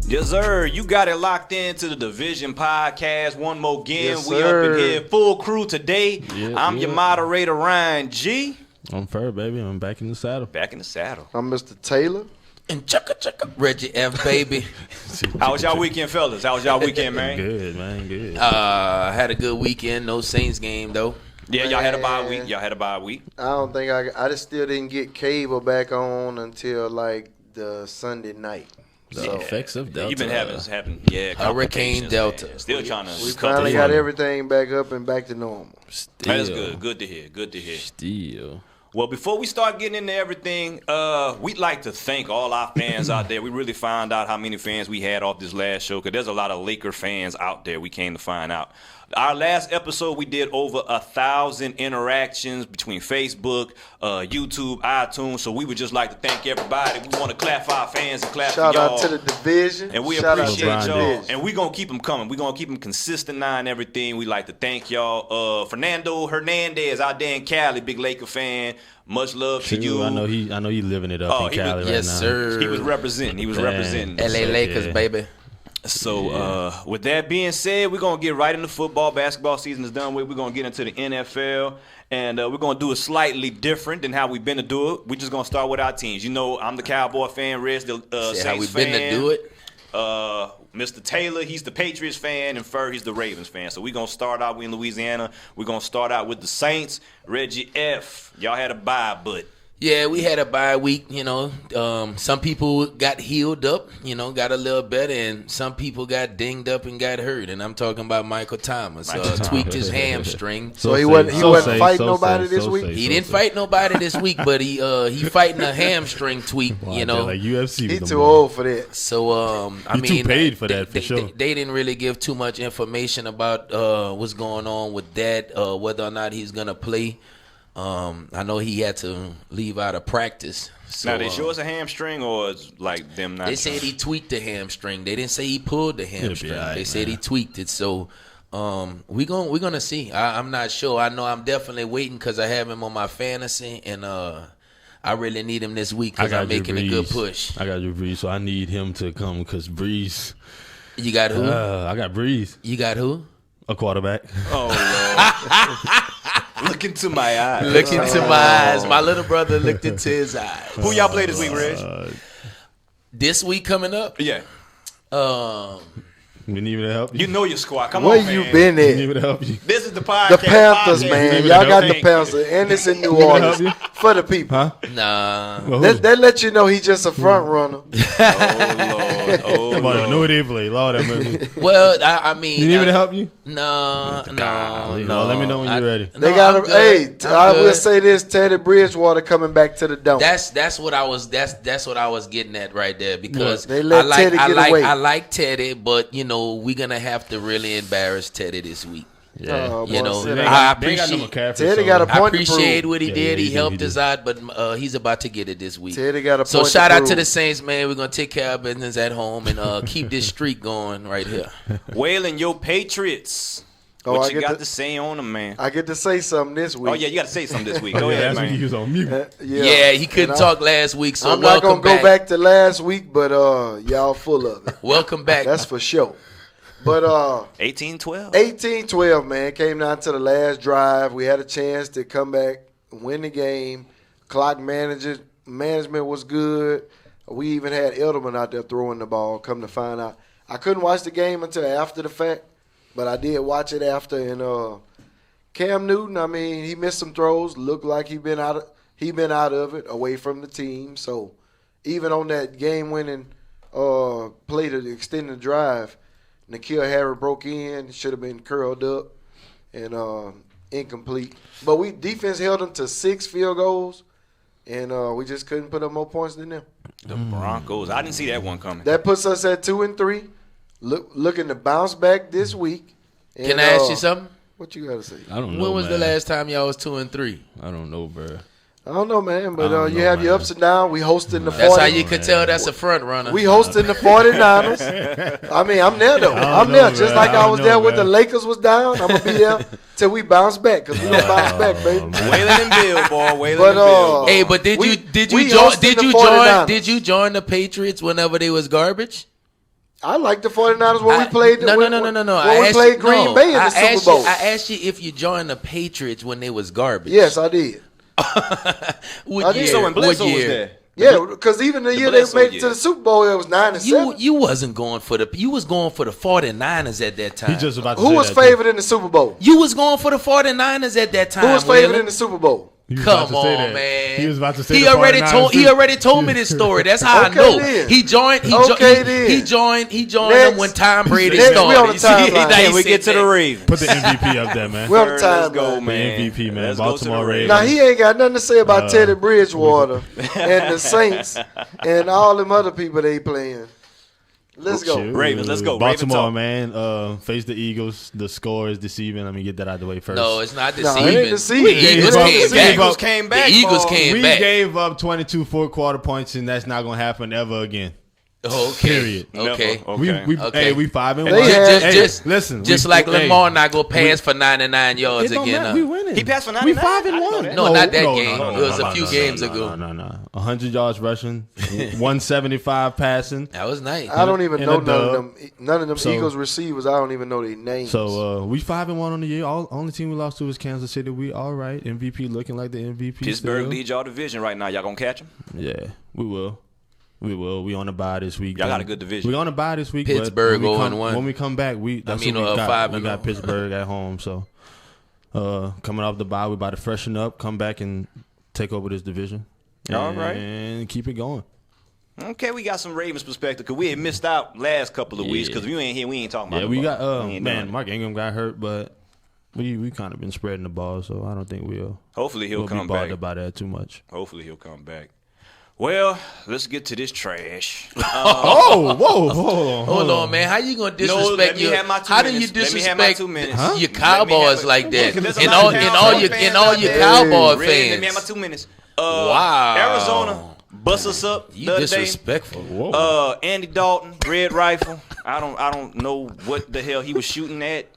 Yes, sir. You got it locked into the Division Podcast. One more again. Yes, we up in here, full crew today. I'm your moderator, Ryan G. I'm Fur, baby. I'm back in the saddle. Back in the saddle. I'm Mr. Taylor. And chugga, Reggie F, baby. How was y'all weekend, fellas? How was y'all weekend, man? Good, man. Good. Had a good weekend. No Saints game, though. Yeah, y'all had a bye week. I don't think I just still didn't get cable back on until like the Sunday night. The effects of Delta. You've been having Hurricane Delta. Man. Still trying to. We finally got everything back up and back to normal. That is good. Good to hear. Still. Well, before we start getting into everything, we'd like to thank all our fans out there. We really found out how many fans we had off this last show because there's a lot of Laker fans out there. We came to find out. Our last episode, we did over 1,000 interactions between Facebook, YouTube, iTunes. So we would just like to thank everybody. We want to clap for our fans and clap Shout for y'all. out to the division. And we Shout appreciate out to y'all. And we're going to keep them coming. We're going to keep them consistent now and everything. We like to thank y'all. Fernando Hernandez out there in Cali, big Laker fan. Much love to you. I know he living it up in Cali right now. Yes, sir. He was representing. LA Lakers, baby. So, with that being said, we're going to get right into football. Basketball season is done with. We're going to get into the NFL, and we're going to do it slightly different than how we've been to do it. We're just going to start with our teams. You know, I'm the Cowboy fan, Rez the Saints how we've fan. been to do it. Mr. Taylor, he's the Patriots fan, and Fur, he's the Ravens fan. So we're going to start out, we in Louisiana. We're going to start out with the Saints. Reggie F., y'all had a bye, but. Yeah, we had a bye week, some people got healed up, got a little better, and some people got dinged up and got hurt. And I'm talking about Michael Thomas. Tweaked his hamstring. So he wasn't fighting nobody this week? He didn't fight nobody this week, but he fighting a hamstring tweak, Like UFC. He too old for that. So, too paid for that, for sure. They didn't really give too much information about what's going on with that, whether or not he's going to play. I know he had to leave out of practice. So, now, they show us a hamstring, or it's like them not? They said he tweaked the hamstring. They didn't say he pulled the hamstring. They said he tweaked it. So we're gonna see. I'm not sure. I know I'm definitely waiting because I have him on my fantasy, and I really need him this week because I'm making a good push. I got Drew Brees, so I need him to come because Brees. You got who? I got Brees. You got who? A quarterback. Oh, Lord. Look into my eyes. Look into my eyes. My little brother looked into his eyes. Who y'all play this week, Reg? This week coming up? Yeah. We need me to help you. You know your squad. Come Where on, man. you been We at? need me to help you. This is the podcast. The Panthers, man. Y'all got the Thank Panthers, and it's in New Orleans for the people. Huh? Nah. Well, They let you know he's just a front runner. Oh, Come on, Lord. know what they play. Lord have mercy. Well, I mean. You need me to help you? No. Let me know when you're ready. They got him. Hey, I will say this: Teddy Bridgewater coming back to the dome. That's what I was getting at right there because They let Teddy get away. I like Teddy, but we're gonna have to really embarrass Teddy this week. Yeah. I appreciate Teddy got a point. I appreciate what he did. He he helped did. us out, but he's about to get it this week. Teddy got a point. So shout out to prove. the Saints, man. We're gonna take care of business at home and keep this streak going right here. Waylon, your Patriots. What you got to say on them, man? I get to say something this week. Oh, yeah, you got to say something this week. Go ahead, Last week he man. was on mute. Yeah, he couldn't talk last week, so I'm not welcome gonna go back to last week, but y'all full of it. Welcome back. That's for sure. But 18-12. 18-12, man, came down to the last drive. We had a chance to come back, win the game. Clock management was good. We even had Edelman out there throwing the ball. Come to find out, I couldn't watch the game until after the fact, but I did watch it after. And Cam Newton, I mean, he missed some throws. Looked like he been out of it, away from the team. So even on that game-winning play to extend the drive, N'Keal Harry broke in, should have been curled up and incomplete. But defense held them to 6 field goals, and we just couldn't put up more points than them. The Broncos. I didn't see that one coming. That puts us at 2-3. Looking to bounce back this week. And, Can I ask you something? What you got to say? I don't know. When was man. the last time y'all was 2-3? I don't know, bro. I don't know, man, but don't you know, have your man. ups and downs. We hosting the 40. That's how you could tell that's a front runner. We hosting the 49ers. I mean, I'm there, though. I'm there. know, Just man. like I I was don't there know, when the man. Lakers was down. I'm going to be there till we bounce back because we going to bounce back, baby. Waylon and Bill, boy. Waylon But, and Bill. Hey, but did we you hosting the 49ers. join the Patriots whenever they was garbage? I like the 49ers when we played. No. When we played Green Bay in the Super Bowl. I asked you if you joined the Patriots when they was garbage. Yes, I did. What year? So when Bledsoe was there. Yeah, because even the year they made it to the Super Bowl, it was 9-7. You wasn't going for the. You was going for the 49ers at that time. He just about to Who say was that, favored in the Super Bowl? You was going for the 49ers at that time. Who was favored Waylon. in the Super Bowl? He was about Come to say on, that. man. He was about to say He the already 49ers told. He too. already told me this story. That's how I Okay, know. then. He joined. He joined Next. them when Tom Brady Next, we started. on the timeline. Now Can he we said get to the that. Ravens? Put the MVP up there, man. We're on the Let's go, timeline. man. The MVP, man. Let's go to the Baltimore Ravens. Now, he ain't got nothing to say about Teddy Bridgewater and the Saints and all them other people they playing. Let's go. Shoot. Ravens, let's go. Baltimore, Ravens man. Face the Eagles. The score is deceiving. Let me get that out of the way first. No, it's not No, deceiving. it ain't deceiving. The Eagles The came Eagles back. came back. The Eagles Paul. came we back. gave up 22 fourth-quarter points, and that's not going to happen ever again. Okay. Period. Okay. Never. We, Okay. we, Okay. Hey, we 5-1. They had- Listen. Just we- like hey, Lamar not go pass for 99 yards it don't again. matter. We winning. He passed for We 99? 5-1. No, not that game. It was a few games no, ago. No. 100 yards rushing, 175 passing. That was nice. I don't even And know a dub. none of them So- Eagles receivers. I don't even know their names. So we 5-1 on the year. Only team we lost to is Kansas City. We all right. MVP looking like the MVP. Pittsburgh still. leads y'all division right now. Y'all gonna catch him? Yeah, we will. We on the bye this week. Y'all got a good division. We on the bye this week. Pittsburgh but 0-1. When we come back, that's what we got. 5-0. We got Pittsburgh at home. So coming off the bye, we about to freshen up, come back and take over this division. All right. And keep it going. Okay, we got some Ravens perspective because we had missed out last couple of weeks because we ain't here. We ain't talking about. Yeah, the we ball. got We ain't doing it. Mark Ingram got hurt, but we kind of been spreading the ball, so I don't think we'll Hopefully he'll come be bothered back. about that too much. Hopefully he'll come back. Well, let's get to this trash. Whoa, Hold on, man. How you gonna disrespect let me your? have my 2 How do minutes. you Let me have my disrespect 2 minutes. Huh? your Let me Cowboys have like it. that? There's a And lot all of and Cowboys all your fans and all out your there. Cowboy Red, let me have my fans. 2 minutes. Wow. Arizona bust us up You the other day. disrespectful. Whoa. Andy Dalton, red rifle. I don't know what the hell he was shooting at.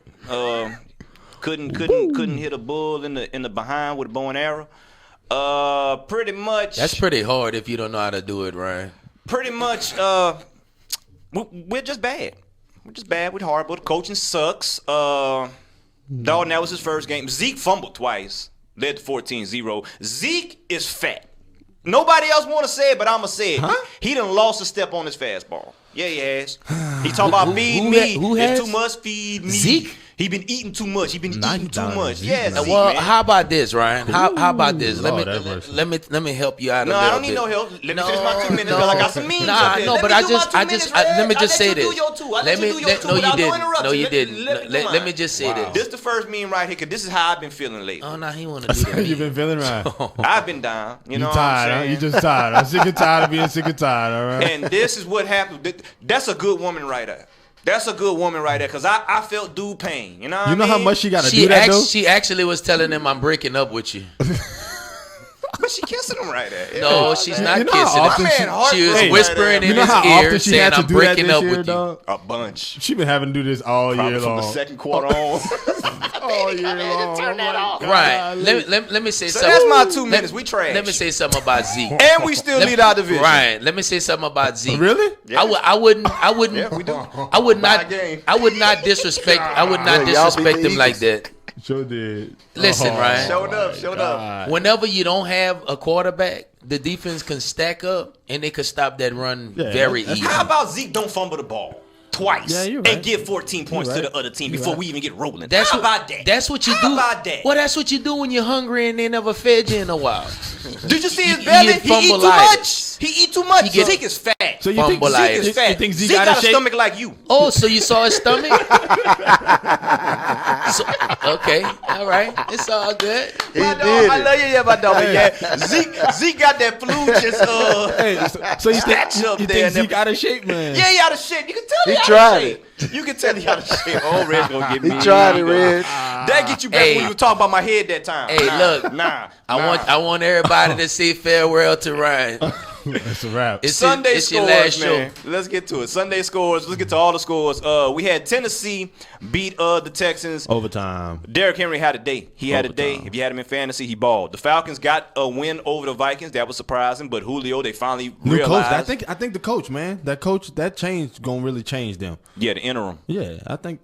Couldn't hit a bull in the behind with a bow and arrow. Pretty much. That's pretty hard if you don't know how to do it, Ryan. Pretty much. We're just bad. We're just bad. We're horrible. The coaching sucks. Dalton, that was his first game. Zeke fumbled twice. Led to 14-0. Zeke is fat. Nobody else want to say it, but I'm going to say it. He done lost a step on his fastball. Yeah, he has. He talking about feed me. who It's has? too much feed me. Zeke? He been eating too much. He been eating too down much. Zeke, Yeah, man. Zeke, Well, man. how about this, Ryan? How about this? Lord have mercy. Let me help you out a No, little I don't need bit. no help. Let me finish my 2 minutes because I got some memes Nah, up here. no, Let but me I do just, my 2 minutes, Reg. let me just I say let you this. do your two. I Let let you do your two no, you without no didn't. No, interruption. you Let didn't. me do Let me mine. just say this. This the first meme right here because this is how I've been feeling lately. Oh no, he want to do that. You've been feeling right. I've been down. You know You tired, what huh? I'm You saying? just tired. I'm sick and tired of being sick and tired, all right? And this is what happened. That's a good woman right there. That's a good woman right there because I felt dude pain. You know what I You know mean? how much she got to do that, though? She actually was telling him, "I'm breaking up with you." But she kissing him right there. No, she's not You know how kissing often him. she- She was Hey, whispering You in know his how ear, often she saying, had to "I'm do that breaking this up year, with you." dog? A bunch. She been having to do this all Probably year from long. the second quarter on. All year long. Turn that off. Right. Let me say So something. that's my 2 minutes. We trash. Let me say something about Zeke. And we still lead our division. Ryan, let me say something about Zeke. Really? Yeah. I wouldn't. Yeah, we do. I would By not. game. I would not disrespect. I would not Yeah, y'all beat disrespect the him like Eagles. that. Sure did. Listen, Ryan. Showed up. Showed up. Whenever you don't have a quarterback, the defense can stack up and they can stop that run Yeah, very that's- easy. How about Zeke don't fumble the ball twice Yeah, you're right. and give 14 points to the other team before we even get rolling? That's How what, about that? That's what you How do. about that? Well, that's what you do when you're hungry and they never fed you in a while. Did you see his He belly? is He eat too fumbleitis. much. He eat too much. He gets- Zeke is fat. So you think Fumbleitis. Zeke you is fat. think Zeke Zeke got got a a shape? stomach like you. Oh, so you saw his stomach? Okay, all right. It's all good. He My dog, did I it. love you, yeah, my dog. But yeah, Zeke got that flucious. Hey, so you Statue up think there and Zeke out of shape, man? Yeah, he out of shape. You can tell He he out tried of shape. You can tell he out of shape. Oh, Red's gonna get He me. tried it, Red. That get you back Hey. when you were talking about my head that time. Hey, Nah, look. Nah. I want everybody to say farewell to Ryan. It's a wrap. It's Sunday it's your scores, last man. show. Let's get to it. Sunday scores. Let's get to all the scores. We had Tennessee beat the Texans. Overtime. Derrick Henry had a day. He had a day. Overtime. If you had him in fantasy, he balled. The Falcons got a win over the Vikings. That was surprising. But Julio, they finally New realized. coach. I think the coach, man. That change gonna really change them. Yeah, the interim. Yeah, I think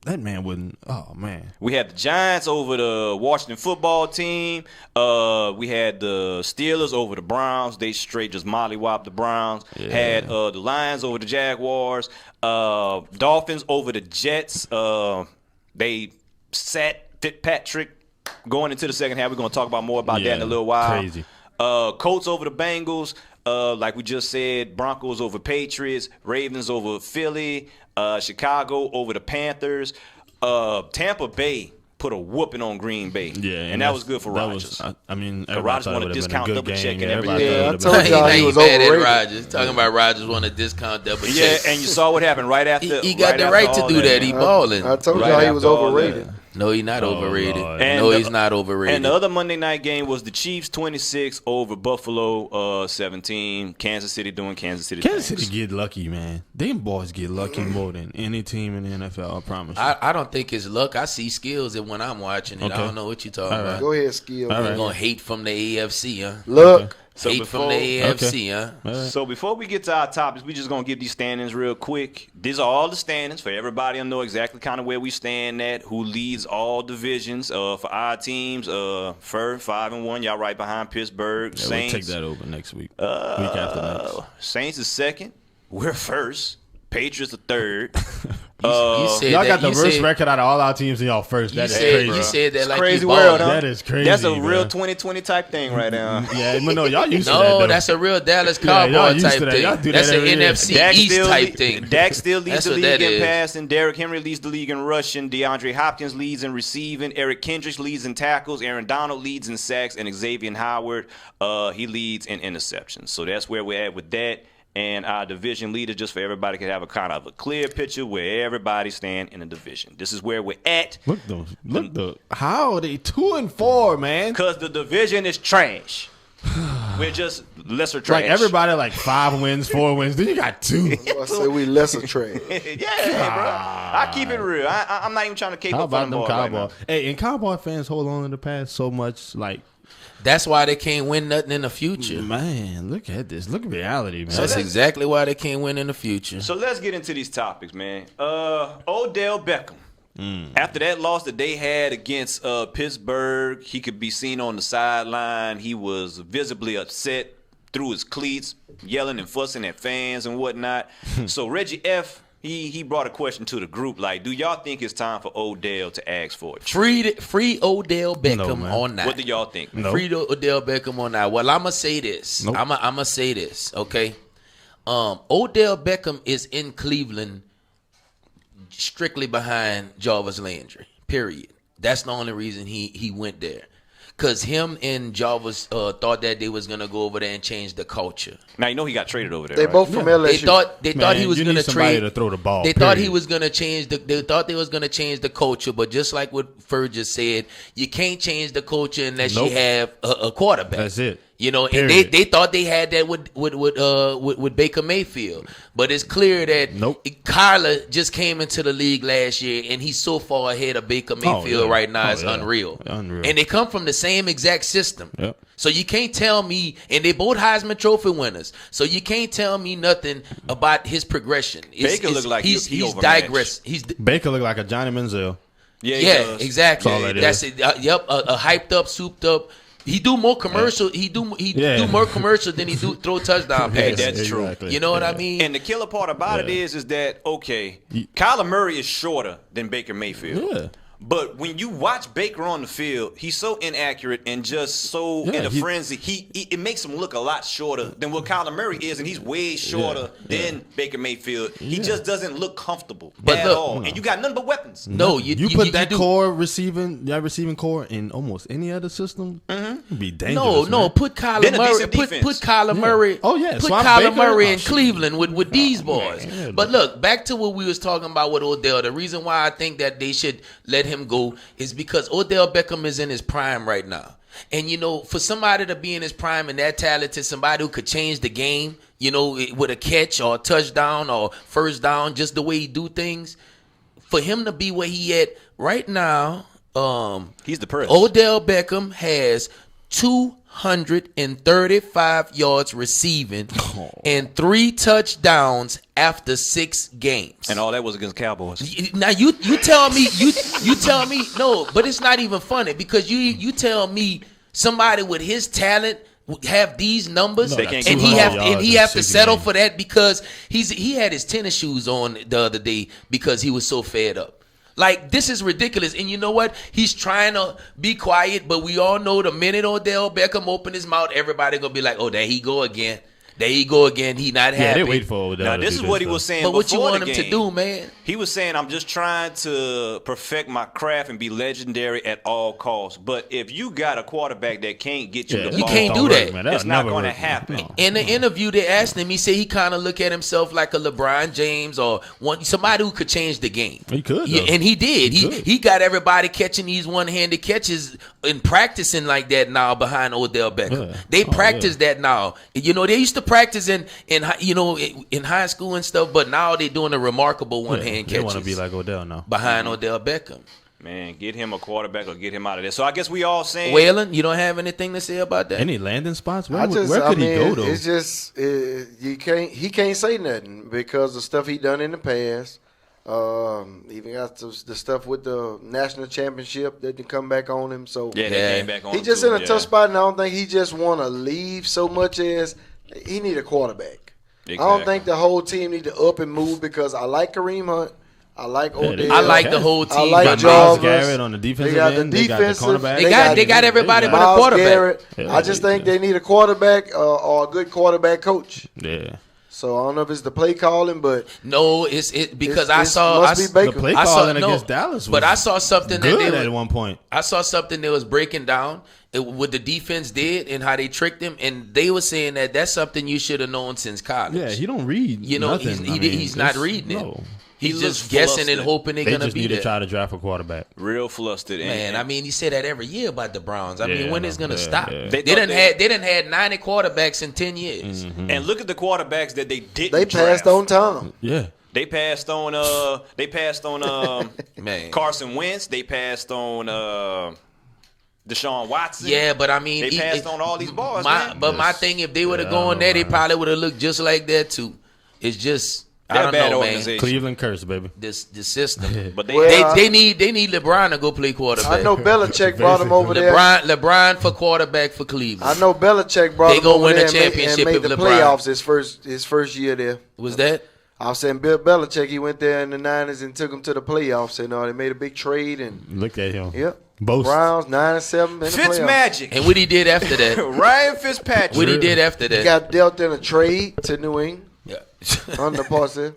that man wouldn't. Oh man. We had the Giants over the Washington football team. We had the Steelers over the Browns. They straight just mollywopped the Browns. Yeah. Had the Lions over the Jaguars. Dolphins over the Jets. They sat Fitzpatrick going into the second half. We're going to talk about more about that in a little while. Crazy. Colts over the Bengals. Like we just said, Broncos over Patriots. Ravens over Philly. Chicago over the Panthers. Tampa Bay put a whooping on Green Bay. Yeah, and that was good for Rodgers. I mean, Rodgers won a discount double check and everything. Yeah, I Yeah, told y'all he was mad at overrated. Rodgers. Talking about Rodgers won a discount double check. Yeah, and you saw what happened right after. He got the right to do that. He balling. I told Right y'all he after was all overrated. that. No, he's not Oh, overrated. Lord. No, he's not overrated. And the other Monday night game was the Chiefs 26 over Buffalo 17. Kansas City doing Kansas City. Kansas things. City get lucky, man. Them boys get lucky more than any team in the NFL. I promise you. I don't think it's luck. I see skills in when I'm watching it. Okay. I don't know what you're talking All right. about. Go ahead, Skill. All You're right. gonna hate from the AFC, huh? Look, So hate before, from the AFC, huh? All right. So before we get to our topics, we just gonna give these standings real quick. These are all the standings for everybody to know exactly kind of where we stand at, who leads all divisions. For our teams, Fur 5-1, y'all right behind Pittsburgh. Yeah, we'll Saints take that over next week. Week after next. Saints is second. We're first. Patriots are third. You said Y'all that, got the you worst said, record out of all our teams in y'all first. You That is said, crazy. you said that It's like crazy you world, balling. huh? That is crazy. That's a real bro. 2020 type thing right now. Yeah, but no, y'all used to that. No, though. that's a real Dallas Yeah, y'all Cowboy used type to that. Y'all thing. do That's that an every year. NFC East type thing. Dak still leads That's the what league that in is. passing. Derrick Henry leads the league in rushing. DeAndre Hopkins leads in receiving. Eric Kendricks leads in tackles. Aaron Donald leads in sacks. And Xavier Howard, he leads in interceptions. So that's where we're at with that. And our division leader, just for everybody to have a kind of a clear picture where everybody stand in the division. This is where we're at. Look, how are they 2-4, man? Because the division is trash. We're just lesser trash. Like everybody, like 5 wins, 4 wins. Then you got 2. I say we lesser trash. Yeah, bro. I keep it real. I'm not even trying to cape How up about on them them right Cowboys? now. Hey, and Cowboy fans hold on to the past so much. Like, That's why they can't win nothing in the future. man, look at this. Look at reality, man. That's exactly why they can't win in the future. So let's get into these topics, man. Odell Beckham. After that loss that they had against Pittsburgh, he could be seen on the sideline. He was visibly upset through his cleats, yelling and fussing at fans and whatnot. So Reggie F., he brought a question to the group like, do y'all think it's time for Odell to ask for it? Free Odell Beckham man. or not. What do y'all think? No. Free Odell Beckham or not. Well, I'm going to say this. Nope. I'm going to say this, okay? Odell Beckham is in Cleveland strictly behind Jarvis Landry, period. That's the only reason he went there. Because him and Jarvis thought that they was going to go over there and change the culture. Now, you know he got traded over there, They right? both from LSU. They thought he was you going need to somebody trade. to throw the ball. They thought he period. was going to change the. They thought they was going to change the culture, but just like what Ferg just said, you can't change the culture unless Nope. you have a quarterback. That's it. You know, and Period. they thought they had that with Baker Mayfield, but it's clear that Nope. Kyler just came into the league last year, and he's so far ahead of Baker Mayfield yeah. right now. Oh, It's yeah. unreal. Unreal. And they come from the same exact system. Yep. So you can't tell me, and they both Heisman Trophy winners. So you can't tell me nothing about his progression. Baker look like he's he overmatched. digressed. He's Baker look like a Johnny Manziel. Yeah, he yeah, does. exactly. That's all that That's is. it. Yep, a hyped up, souped up. He do more commercial. He do more commercial than he do throw touchdown Hey, passes. that's true. Exactly. You know what I Yeah. mean? And the killer part about it is that, okay, Kyler Murray is shorter than Baker Mayfield. Yeah. But when you watch Baker on the field, he's so inaccurate and just so Yeah, in a he- frenzy. It makes him look a lot shorter than what Kyler Murray is, and he's way shorter than Baker Mayfield. He just doesn't look comfortable But at look- all. And you got nothing but weapons. No, You put that do. core receiving core in almost any other system, it'd be dangerous. No, man. put Kyler Then a Murray. decent Put defense. Kyler Murray. Oh, yeah. Put So I'm Kyler Baker? Murray Oh, in shit. Cleveland with these boys. man. But look, back to what we was talking about with Odell. The reason why I think that they should let him go is because Odell Beckham is in his prime right now. And, for somebody to be in his prime and that talented, somebody who could change the game, with a catch or a touchdown or first down, just the way he do things, for him to be where he at right now, he's the person. Odell Beckham has 235 yards receiving and 3 touchdowns after 6 games. And all that was against Cowboys. Now you tell me you tell me no, but it's not even funny because you tell me somebody with his talent have these numbers No, and he have to settle games. for that because he had his tennis shoes on the other day because he was so fed up. Like, this is ridiculous. And you know what? He's trying to be quiet, but we all know the minute Odell Beckham open his mouth, everybody going to be like, oh, there he go again. There he go again. He not happy. Yeah, they wait for Odell. Now, this is what he was saying But what you before want the him game. to do, man? He was saying, I'm just trying to perfect my craft and be legendary at all costs. But if you got a quarterback that can't get you the You ball, can't do that. it's not going to happen. In the interview, they asked him, he said he kind of look at himself like a LeBron James or somebody who could change the game. He could, Yeah, though. and he did. He He got everybody catching these one-handed catches and practicing like that now behind Odell Beckham. Yeah. They practice that now. They used to practice in high school and stuff, but now they're doing a remarkable one-hand They catches. want to be like Odell now. behind Odell Beckham. Man, get him a quarterback or get him out of there. So I guess we all saying Waylon, you don't have anything to say about that? Any landing spots? Where I could mean, he go though? It's just he can't say nothing because of stuff he done in the past. Even got the stuff with the national championship that did come back on him. So they came back on he him just too, in a tough spot, and I don't think he just want to leave so much as he need a quarterback. Exactly. I don't think the whole team need to up and move because I like Kareem Hunt. I like Odell. I like the whole team. I like got Jarvis. Myles Garrett on the defensive They got the end. They got the defensive. cornerback. They got everybody but a Myles quarterback. Garrett. Yeah, I just think they need a quarterback or a good quarterback coach. Yeah. So I don't know if it's the play calling, but No, it's because it's- I must be Baker. The play I saw- calling no, against Dallas was but I saw something that good they at were- one point. I saw something that was breaking down what the defense did and how they tricked him, and they were saying that that's something you should have known since college. Yeah, he don't read. He's nothing. he's not reading it. No. He's He just looks guessing and flustered. hoping they're They gonna just be need to there. try to draft a quarterback. real flustered. Man, I mean, you say that every year about the Browns. I mean, Yeah, when I is know. gonna Yeah, stop? yeah. They didn't had 90 quarterbacks in 10 years. and look at the quarterbacks that they didn't they draft. passed on Tom. Yeah. They passed on Man. Carson Wentz. They passed on Deshaun Watson. Yeah, but I mean, They passed on all these boys, man. But my thing, if they would have gone there, they probably would have looked just like that too. It's just I They're a don't bad know, man. organization. Cleveland curse, baby. This system. But they Well, They need LeBron to go play quarterback. I know Belichick brought him over there. LeBron for quarterback for Cleveland. I know Belichick brought They him gonna over win a there and championship made if the LeBron- playoffs his first year there. Was that? I was saying Bill Belichick, he went there in the 90s and took him to the playoffs. And they made a big trade. And Look at him. yep, Boast. Browns 9-7 in the Fitz playoffs. Magic. And what he did after that? Ryan Fitzpatrick. What he did after He that? got dealt in a trade to New England. Yeah. Under Parson.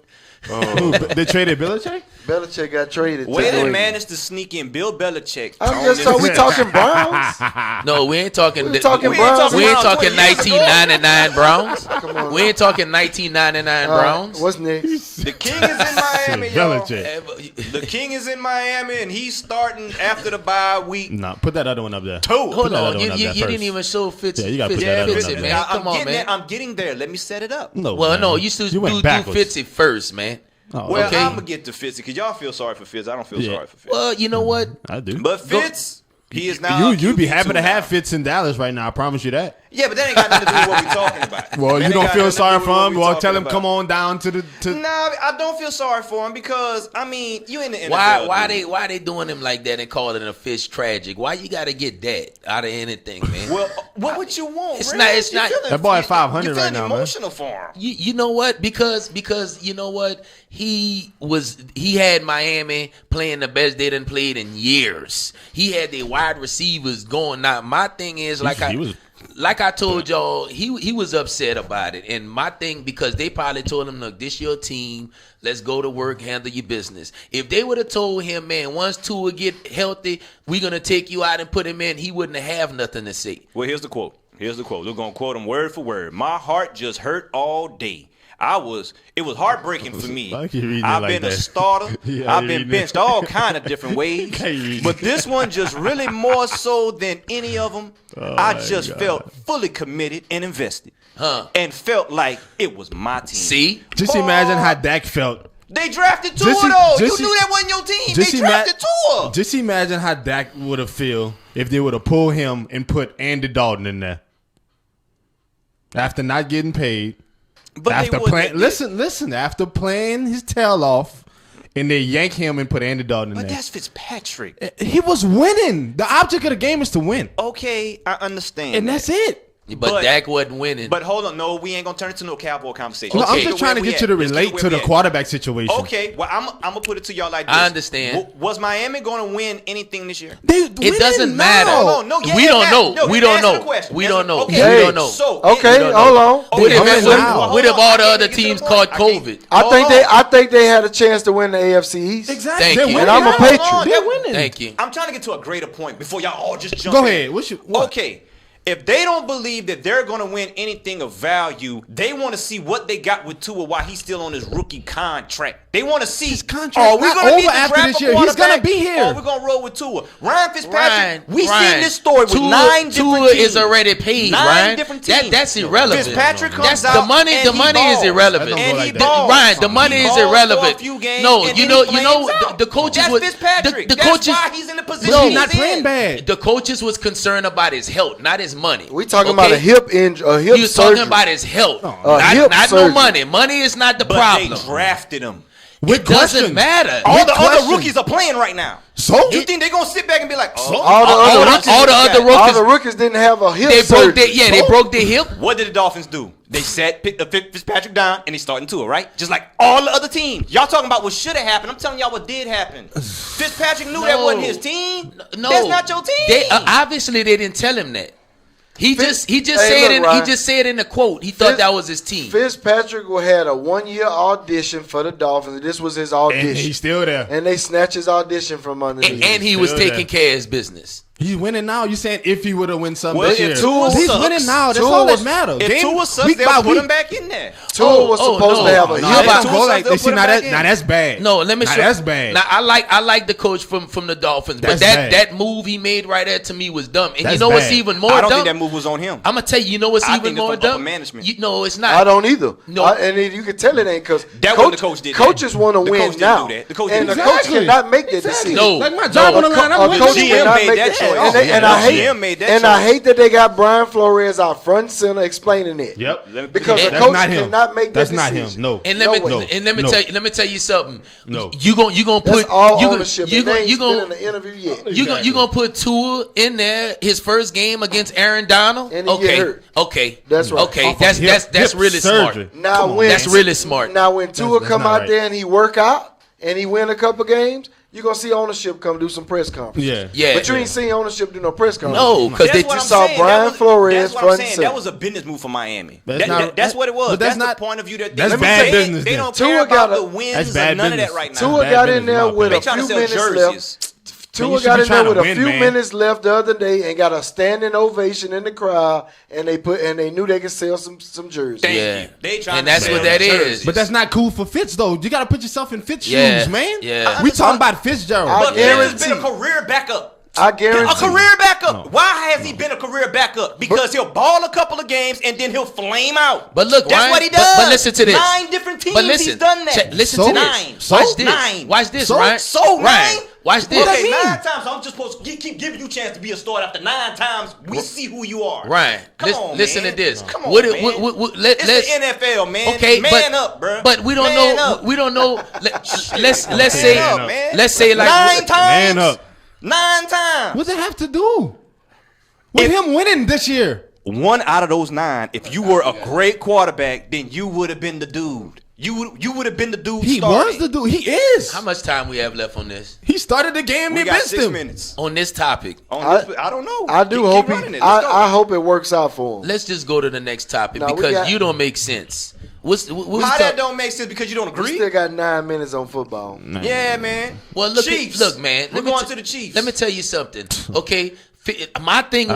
Who, they traded Belichick? Belichick got traded to New Waylon England. managed to sneak in Bill Belichick. I'm just talking. We talking Browns. No, we ain't talking. We talking We ain't Browns. talking We ain't Browns talking 20 years ago. 1999 Browns. Come on. We ain't talking 1999 Browns. What's next? The King is in Miami, y'all. Belichick. The King is in Miami, and he's starting after the bye week. No, put that other one up there. 2. Hold that on, other one you up there didn't first. even show Fitz. Yeah, you gotta put Fitz, that other Fitz one up it, there. man. I'm Come on, getting man. there. I'm getting there. Let me set it up. No, Well, man. no, you should went do backwards. Fitzy first, man. Oh, Well, Okay. I'm gonna get to Fitz because y'all feel sorry for Fitz. I don't feel Yeah. sorry for Fitz. Well, you know what? I do. But Fitz, he is now. You'd be happy QB2 to have now. Fitz in Dallas right now. I promise you that. Yeah, but that ain't got nothing to do with what we're talking about. Well, That you ain't don't got feel nothing to sorry do with for what him. we Well, talking tell him about. come on down to the. Nah, I don't feel sorry for him because I mean, you in the NFL. Why they doing him like that and calling a fish tragic? Why you got to get that out of anything, man? Well, what would you want? It's Reg? not- it's You not- feeling- That boy at 500 you feeling right now, man. emotional for him. You know what? Because you know what? He had Miami playing the best they done played in years. He had the wide receivers going. Now my thing is like I told y'all, he was upset about it. And my thing, because they probably told him, look, this your team. Let's go to work, handle your business. If they would have told him, man, once Tua get healthy, we're going to take you out and put him in, he wouldn't have nothing to say. Well, here's the quote. We're going to quote him word for word. My heart just hurt all day. It was heartbreaking for me. Why you reading it I've like been a that? starter. Yeah, I've you been reading benched all kind of different ways. reading But this one just really more so than any of them. I just felt fully committed and invested. And felt like it was my team. See? Just imagine how Dak felt. They drafted Tua, Just- though. You just- knew that wasn't your team. Just They drafted Tua. Just imagine how Dak would have feel if they would have pulled him and put Andy Dalton in there after not getting paid. But After they wouldn't playing, have- listen. After playing his tail off, and they yank him and put Andy Dalton in But there. that's Fitzpatrick. He was winning. The object of the game is to win, Okay, I understand. and that's it. But Dak wasn't winning. But hold on, no, we ain't gonna turn it into no Cowboy conversation. No, Let's I'm keep just it trying to where we get you to at. Let's keep it relate where to we the at. quarterback situation. Okay, well, I'm gonna put it to y'all like this. I understand. Was Miami gonna win anything this year? It doesn't matter. No, yeah, we it don't matters. know. No, we answer don't the know. question. We Answer- don't know. okay. We don't know. So, Okay, don't hold know. on. What if Wow. all the I other can't get to teams the caught point. COVID? I think they had a chance to win the AFC East. Exactly. Thank They're you. winning And I'm a now. Patriot. Hold on. They're winning. Thank you. I'm trying to get to a greater point before y'all all just jump Go in. ahead. What? Okay. If they don't believe that they're going to win anything of value, they want to see what they got with Tua while he's still on his rookie contract. They want to see, His contract's are we not going to over need to after draft this a year. He's gonna quarterback, be here. Or are we going to roll with Tua? Ryan Fitzpatrick, we Ryan, seen this story with Tua, 9 different Tua teams. is already paid, 9 Ryan. different teams. That's irrelevant. Fitzpatrick comes That's out the money. and The he money is balls. irrelevant. That don't And go he like that. balls. Ryan, the money He is balls for a irrelevant. few games, No, and you then know, he flames the out. coaches That's was Fitzpatrick. the That's coaches. why he's in the position But he's he's not playing in. bad. The coaches was concerned about his health, not his money. We talking about a hip injury, a hip He was surgery. talking about his health, hip not no surgery. money. Money is not the But problem. they drafted him. It doesn't matter. All the other question. rookies are playing right now. So You think they're going to sit back and be like, oh, all the other rookies- rookies didn't have a hip They surgery. broke their they broke their hip. what did the Dolphins do? They sat Fitzpatrick down and they starting to it, right? Just like all the other teams. Y'all talking about what should have happened. I'm telling y'all what did happen. Fitzpatrick knew that wasn't his team. No, That's not your team. They obviously they didn't tell him that. He just Hey, said look, Ryan. he just said in the quote he thought that was his team. Fitzpatrick had a 1-year audition for the Dolphins. This was his audition. and he's still there. And they snatched his audition from underneath. And he was Still taking there. care of his business. He's winning now. You saying if he would have won something Well, this if year? Tua He's sucks, winning now. That's Tua all that was- matters. if Tua sucks, week they'll by put week. him back in there. Tua was supposed to have a No, hip. they don't Tua go sucks, like they'll they see put him now. back Now in. that's bad. No, let me Now show. that's bad. Now I like the coach from the Dolphins, but That's bad. that move he made right there to me was dumb. And That's you know what's bad. even more I don't dumb? think that move was on him. I'm gonna tell you. You know what's I even think it's more from upper dumb? management. You know it's not. I don't either. No. And you can tell it ain't because That wasn't the coach did that. coaches want to The win coach didn't now. do that. The coach and didn't the do coach Exactly. cannot make that Exactly. decision. No. Like my job No, on the line. I'm a winning. coach GM cannot made make that that choice. choice. And I hate GM made that and I choice. hate that they got Brian Flores out front and center explaining it. Yep. Because the That's coach not him. cannot make that That's not decision. him. No. And No let way. me No. let me tell you something. No. You gonna That's put all you gonna ownership. you and they gonna ain't you been in gonna the interview yet. you gonna put Tua in there his first game against Aaron Donald? And he get hurt. Okay. That's right. Okay. Off That's of hip really surgery. smart. Now Come on, when That's really smart. Now when Tua That's come not out right. there and he work out and he win a couple games, you're gonna see ownership come do some press conferences. Yeah. Yeah. But you ain't seen ownership do no press conference. No, because That's they what you I'm saw saying. Brian That was- Flores That's what I'm front saying. and That center. was a business move for Miami. That's not- That's what it was. but That's that's not- the point of view that that's they, bad they, business they then. don't Tua care about got a- the wins That's or bad none of business. that right now. Tua Bad got in business, there my with They a trying to few sell minutes jerseys. left. You Tua should got be in there trying with to a win, few man. minutes left the other day and got a standing ovation in the crowd, and they knew they could sell some jerseys. Thank Yeah. you. They trying And to that's sell what that jerseys. is. But that's not cool for Fitz though. You got to put yourself in Fitz Yeah. shoes, man. Yeah. We talking about Fitzgerald. I But Fitz has been a guarantee. career backup. I guarantee. A career backup. Why has he been a career backup? Because he'll ball a couple of games and then he'll flame out. But look, that's Ryan, what he does. But listen to this. 9 different teams But listen, he's done that. listen So? to this. Nine. Watch So? this. 9. Watch this, So? Ryan. So Ryan, 9? watch this. Okay, mean? 9 times. So I'm just supposed to keep giving you a chance to be a starter. After 9 times, we see who you are. Ryan, Come on, listen man. to this. Come on, What- man. let's It's the NFL, man. Okay, man up, bro. But we don't Man know. up. We don't know. Let's Man say up, man. let's say like 9 times. Man up. 9 times. What does it have to do with him winning this year? 1 out of those 9, if you were a great quarterback, then you would have been the dude. You would have been the dude. He starting. was the dude. He is. how much time we have left on this He started the game. We They got missed 6 him. minutes. on this topic. I don't know. I do Keep hope running he. it. Let's go. I hope it works out for him. Let's just go to the next topic No, we because got- you don't make sense. How that don't make sense because you don't We agree? still got 9 minutes on football. Yeah, man. Well, look, Chiefs. look, man. We're going to the Chiefs. Let me tell you something. Okay, My thing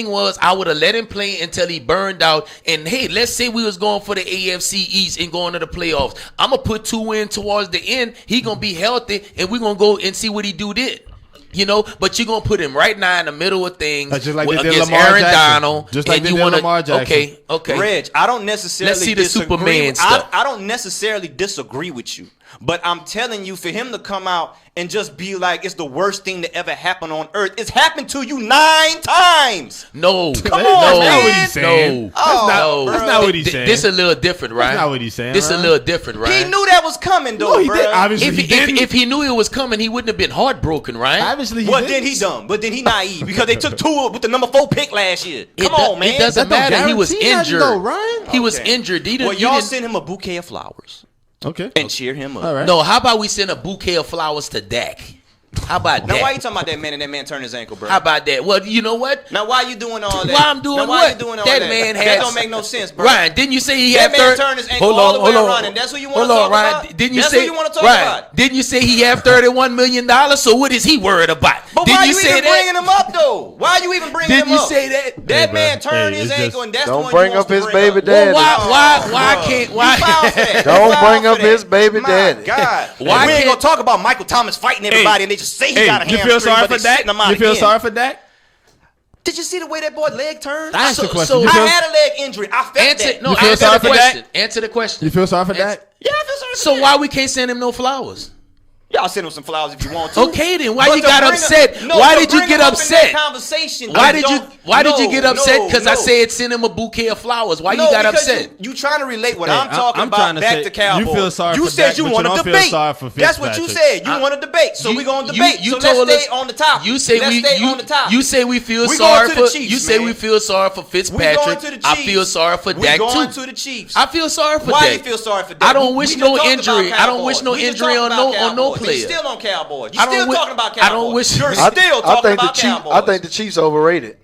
was I would have let him play until he burned out. And hey, let's say we was going for the AFC East and going to the playoffs. I'm gonna put 2 in towards the end. He gonna be healthy, and we gonna go and see what he do then. You know, but you're gonna put him right now in the middle of things, just like they did against Lamar Aaron Jackson. Donald. Just like and they you did wanna, Lamar Jackson. Okay. Reg, I don't necessarily Let's see the disagree Superman with, stuff. I don't necessarily disagree with you, but I'm telling you, for him to come out and just be like it's the worst thing to ever happen on earth, it's happened to you 9 times. No, Come on, That's man. not what he's saying. Oh, That's not what he's saying. This a little different, right? That's not what he's saying. This a right? little different, right? He knew that was coming, though, No, he bro. did. Obviously, If he didn't. if he knew it was coming, he wouldn't have been heartbroken, right? Obviously, he Well, didn't. then he dumb, but then he naive because they took Tua with the number 4 pick last year. Come on, man. It doesn't That don't matter. He was guarantee nothing, injured. though, Ryan. He was Okay. injured. He Well, didn't. y'all send him a bouquet of flowers Okay. and cheer him up. All right. No, how about we send a bouquet of flowers to Dak? How about Now, that? why you talking about that man and that man turned his ankle, bro? How about that? Well, you know what? Now, why you doing all that? Why I'm doing now, what? why you doing all That that? man That has- don't make no sense, bro. Ryan, didn't you say he That had man third? turned his ankle all the way around, and that's who you want to talk about? Didn't you That's say who you want to talk Ryan, about? Didn't you say he had $31 million? So what is he worried about? But didn't why you you say even that? bringing him up, though? Why you even bringing Didn't him you up? say that? That Hey, man bro. turned Hey, his it's ankle, just- and that's the Don't one bring he wants up his to bring baby up. daddy. Why can't You foul for that. Don't You foul bring for up that. his baby My daddy. God. Why And we ain't can't- gonna talk about Michael Thomas fighting everybody, and they just say he got a you hamstring, feel sorry but for they Dak? sitting him out You feel again. sorry for Dak? Did you see the way that boy leg turned? I asked the question. so You I feel- had a leg injury. I felt Answer that. no. You feel Answer sorry the for question. Dak? Answer the question. You feel sorry for Answer- Dak? Yeah, I feel sorry for So that. why we can't send him no flowers? Y'all send him some flowers if you want to. Okay, then why But you to got bring upset? him- no, Why to did you bring get him up in upset? that conversation, Why I did you don't- Why did you no, get upset? Because I no. said send him a bouquet of flowers. Why No, you got because upset? You trying to relate what Hey, I'm talking I'm trying about to back say, to Cowboys. you feel sorry You for said Dak, you but you want to don't feel debate. sorry for That's what you Fitzpatrick. said. You want to debate, so we gonna debate. You So told let's us stay on the topic. You say let's stay on the topic. You say we feel We sorry going to the for. Chiefs, You say man. we feel sorry for We Fitzpatrick. going to the Chiefs. I feel sorry for Dak We going too. to the Chiefs. I feel sorry for Why Dak. you feel sorry for Dak? I don't We wish just no talked injury. about I don't wish Cowboys. no We just injury talked on no about Cowboys. player. You still on Cowboys. You I don't still wi- talking about I Cowboys. don't wish- You're I- still talking about Cowboys. I think the Chiefs overrated.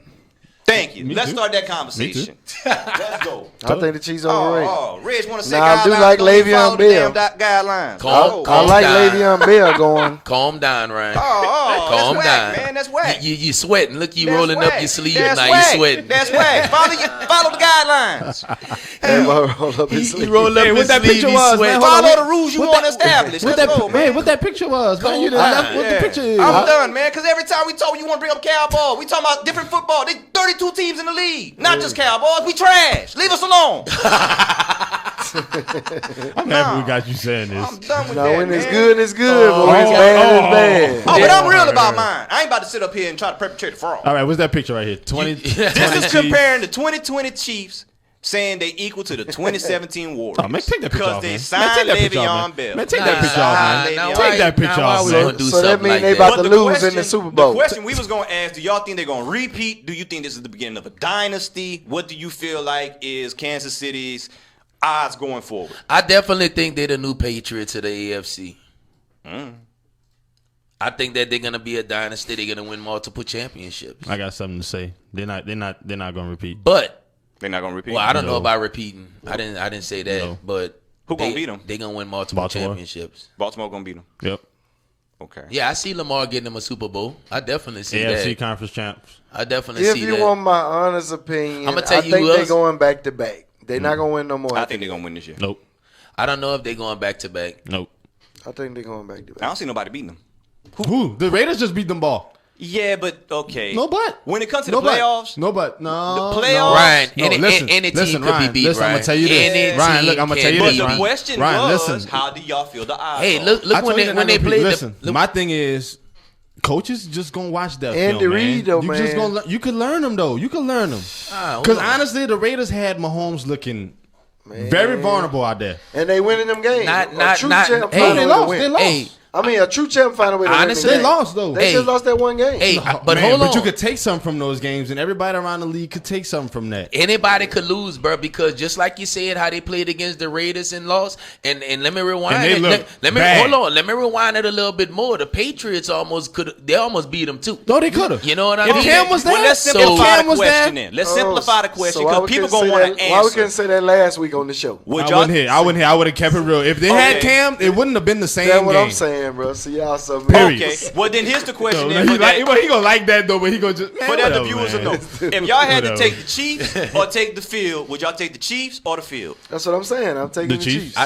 Thank you. Let's too. start that conversation. Let's go. I think the Chiefs overrated. Oh, Reg want to say Nah, I do guidelines, like don't you Le'Veon follow the Bell. damn guidelines. Calm I like down. Le'Veon Bell going. Calm down, Ryan. Calm Calm that's down, whack, man. That's whack. You sweating? Look, you That's rolling whack. up your sleeve That's now. You whack. sweating. That's whack. Follow the guidelines. Roll up his He sleeve. rolled up Hey, what his that sleeve. picture He was, sweating. man? Hold on, Follow the rules you want to establish. What Let's that, go, man, man. what that picture was, man? You Calm done left down. what the picture is. I'm done, man. Because every time we talk, you want to bring up Cowboys. We talking about different football. There's 32 teams in the league, not just Cowboys. We trash. Leave us alone. I'm happy we got you saying this. I'm done with Now that, when it's man. good, it's good. But when it's bad, it's bad. Oh, but I'm real about mine. I ain't about to sit up here and try to perpetrate a fraud. All right, what's that picture right here? 20. This is comparing the 2020 Chiefs saying they equal to the 2017 Warriors. Oh, man, take that picture because off, they man. signed Take that picture off, Le'Veon man. Bell. Man, take that picture off, man. Nah, Take that picture off, man. So that mean they about to lose in the Super Bowl. The question we was going to ask, do y'all think they're going to repeat? Do you think this is the beginning of a dynasty? What do you feel like is Kansas City's odds going forward? I definitely think they're the new Patriots of the AFC. I think that they're gonna be a dynasty. They're gonna win multiple championships. I got something to say. They're not going to repeat. But They're not going to repeat? well, I don't know No. about repeating. I didn't say that. No. But Who gonna beat 'em? They're gonna win multiple Baltimore. championships. Baltimore going to beat them. Yep. Okay. Yeah, I see Lamar getting them a Super Bowl. I definitely see AFC that. Conference champs. I definitely If see you that. want my honest opinion, I'ma tell I you think who they're else. going back to back. They're not going to win no more. I think they're going to win this year. Nope. I don't know if they're going back to back. Nope. I think they're going back to I back. don't see nobody beating them. Who? The Raiders just beat them ball. Yeah, but okay. No but. When it comes to the No but. playoffs, No but. No. The playoffs? No. Ryan, No, any listen, team listen, could Ryan, be beat. listen, I'm Ryan. gonna tell you this. Any Ryan, team look, I'm gonna can tell you but this. be the Ryan. beat. question Ryan, was, listen. how do y'all feel the odds? Hey, are? look I when told they you they're when not they gonna played. repeat. Listen, the, my thing is, coaches just gonna watch that Andy film, Reid, though, You just man. gonna you can learn them though. You can learn them. hold Because on. honestly, the Raiders had Mahomes looking very vulnerable out there. And they winning them games. Not- A true not- champ hey, find a they way to lost. win. They lost. Hey, I mean, a true champ find a way to Honestly, win. They lost though. They Hey. just lost that one game. hey, but Man, hold on. But you could take something from those games, and everybody around the league could take something from that. Anybody could lose, bro, because just like you said, how they played against the Raiders and lost, and let me rewind And they it. look Let me bad. hold on. Let me rewind it a little bit more. The Patriots almost beat them too. No, they could have. You know what I If mean? Cam was there, Well, let's So- simplify Cam the was question there. then. Let's simplify the question So why because we people couldn't going to say want to that- Why we answer. couldn't say that last week on the show? Would I y'all- wouldn't hit. I would have kept it real. If they had Okay. Cam, it wouldn't have been the same That's what game. I'm saying. man, bro. See y'all some Period. Okay. Well, then here's the question. No, then he for that, gonna like that though, but he gonna just for that the viewers will know. If y'all had to Whatever. take the Chiefs or take the field, would y'all take the Chiefs or the field? That's what I'm saying. I'm taking the Chiefs.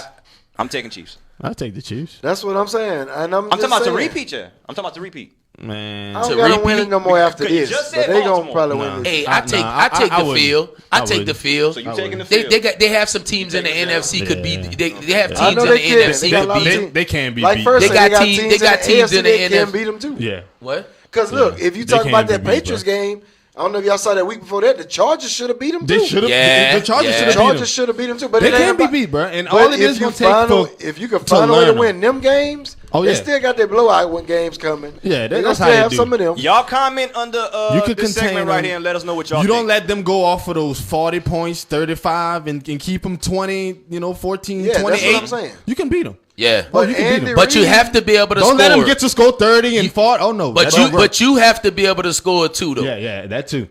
I'm taking Chiefs. I'll take the Chiefs. That's what I'm saying. And I'm talking about saying. the repeat, yeah. I'm talking about the repeat. Man, I don't got to win it no more after Because you this. just But said they gonna Baltimore. probably Nah. win this. Hey, I take the wouldn't. field. I take the wouldn't. field. So you taking the They field? they have some teams in the NFC could be. They have I teams know in the they can. NFC They got a could lot of beat. teams. They can be Like beat. first, They got teams teams in the AFC that NFC. can beat them too. Yeah. What? Because look, if you They talk about can that be beat, Patriots bro. game, I don't know if y'all saw that week before that. The Chargers should have beat them too. They should have. Yeah, The Chargers yeah. should The have beat Chargers them. should have beat them too. But They it ain't can be about- beat, bro. And But all it if is you gonna take if you can to find a way to learn win them games, Oh, they yeah. still got their blowout when games coming. Yeah, they that's gonna how still you have do. some of them. Y'all comment under You could this segment contain right them. here and let us know what y'all You think. don't let them go off of those 40 points, 35, and keep them 20, 14, Yeah, that's what 28. I'm saying. You can beat them. Yeah, But you can beat Andy them. but you Reid- have to be able to Don't score. let them get to score 30 and 40. Oh, no. But that you don't work. but you have to be able to score too, though. Yeah, that too.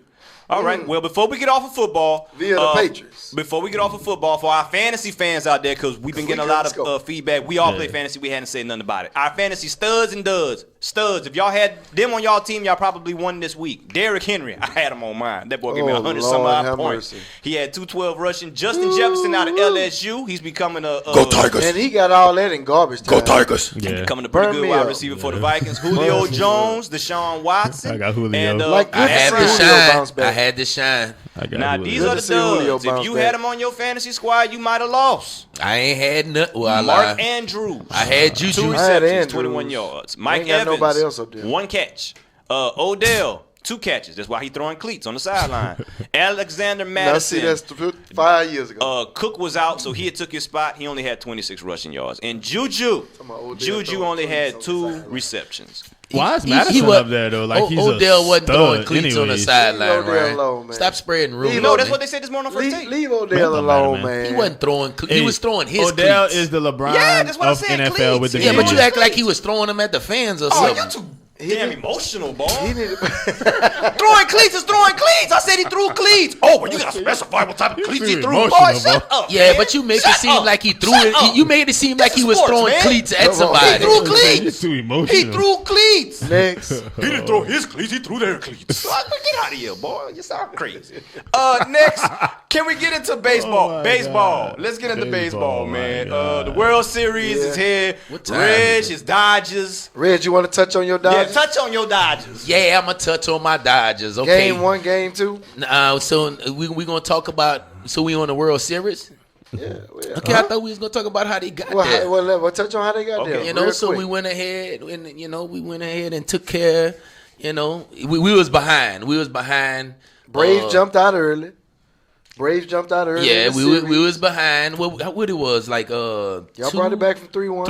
All right. Well, before we get off of football, Via the Patriots. Before we get off of football, for our fantasy fans out there, because we've been getting a lot of feedback. We all play fantasy. We hadn't said nothing about it. Our fantasy studs and duds. Studs. If y'all had them on y'all team, y'all probably won this week. Derrick Henry, I had him on mine. That boy gave me 100 some Lord, odd have points. mercy. He had 212 rushing. Justin Jefferson out of LSU. He's becoming a Go Tigers. And he got all that in garbage time. Go Tigers. Yeah. becoming a pretty Burn good me wide up. receiver for the Vikings. Julio Jones, Deshaun Watson. I got Julio. And, Like, I good had to to see Julio bounce shine. back. I had to shine. I got now, Julio. these Good are to the see Julio duds. If bounce you back. had him on your fantasy squad, you might have lost. I ain't had nothing. Well, I Mark lied. Andrews. I had 2 Juju. I had receptions, Andrews. 21 yards. Mike ain't got Evans, nobody else up there. 1 catch. Odell, 2 catches. That's why he throwing cleats on the sideline. Alexander Now, see, Madison. that's 5 years ago. Cook was out, so he had took his spot. He only had 26 rushing yards. And Juju only had 2 receptions. Why is He Madison was- up there, though? Like, he's Odell a wasn't stud throwing cleats on the anyways. sideline, Leave Odell right? alone, man. Stop spreading rumors. Leave No, Odell- that's what they said this morning on First Take. Leave Odell Man, alone, man. man. He wasn't throwing. He was throwing his Odell cleats. is the LeBron Yeah, that's what I of said, NFL cleats. with the Yeah, but game. you act like he was throwing them at the fans or Oh, something. you're too damn emotional, boy. He needed Throwing cleats is throwing cleats. I said he threw cleats. Oh, well, you got to specify what type of cleats he too threw. emotional, Boy, shut bro. up, Yeah, man. but you make Shut it seem up. like he threw Shut it. up. You made it seem like This he is was sports, throwing man. cleats at Come on. somebody. He threw cleats. He's too emotional. He threw cleats. next. He didn't throw his cleats. He threw their cleats. Get out of here, boy. You sound crazy. Next, can we get into baseball? Oh, my baseball. God. Let's get into baseball, Baseball, my man. God. The World Series is here. What time Reg, is it? his Dodgers. Reg, you want to touch on your Yeah, Dodgers? touch on your Dodgers. Yeah, I'm gonna touch on my Dodgers. Okay. Game 1, Game 2. So we gonna talk about. So we on the World Series. Yeah. Okay, I thought we was gonna talk about how they got there. Well, touch on how they got Okay. there. You know, real so quick. we went ahead and took care. You know, we was behind. We was behind. Braves jumped out early. Yeah, in the we series. was behind. What it was like? Y'all brought it back from 3-1.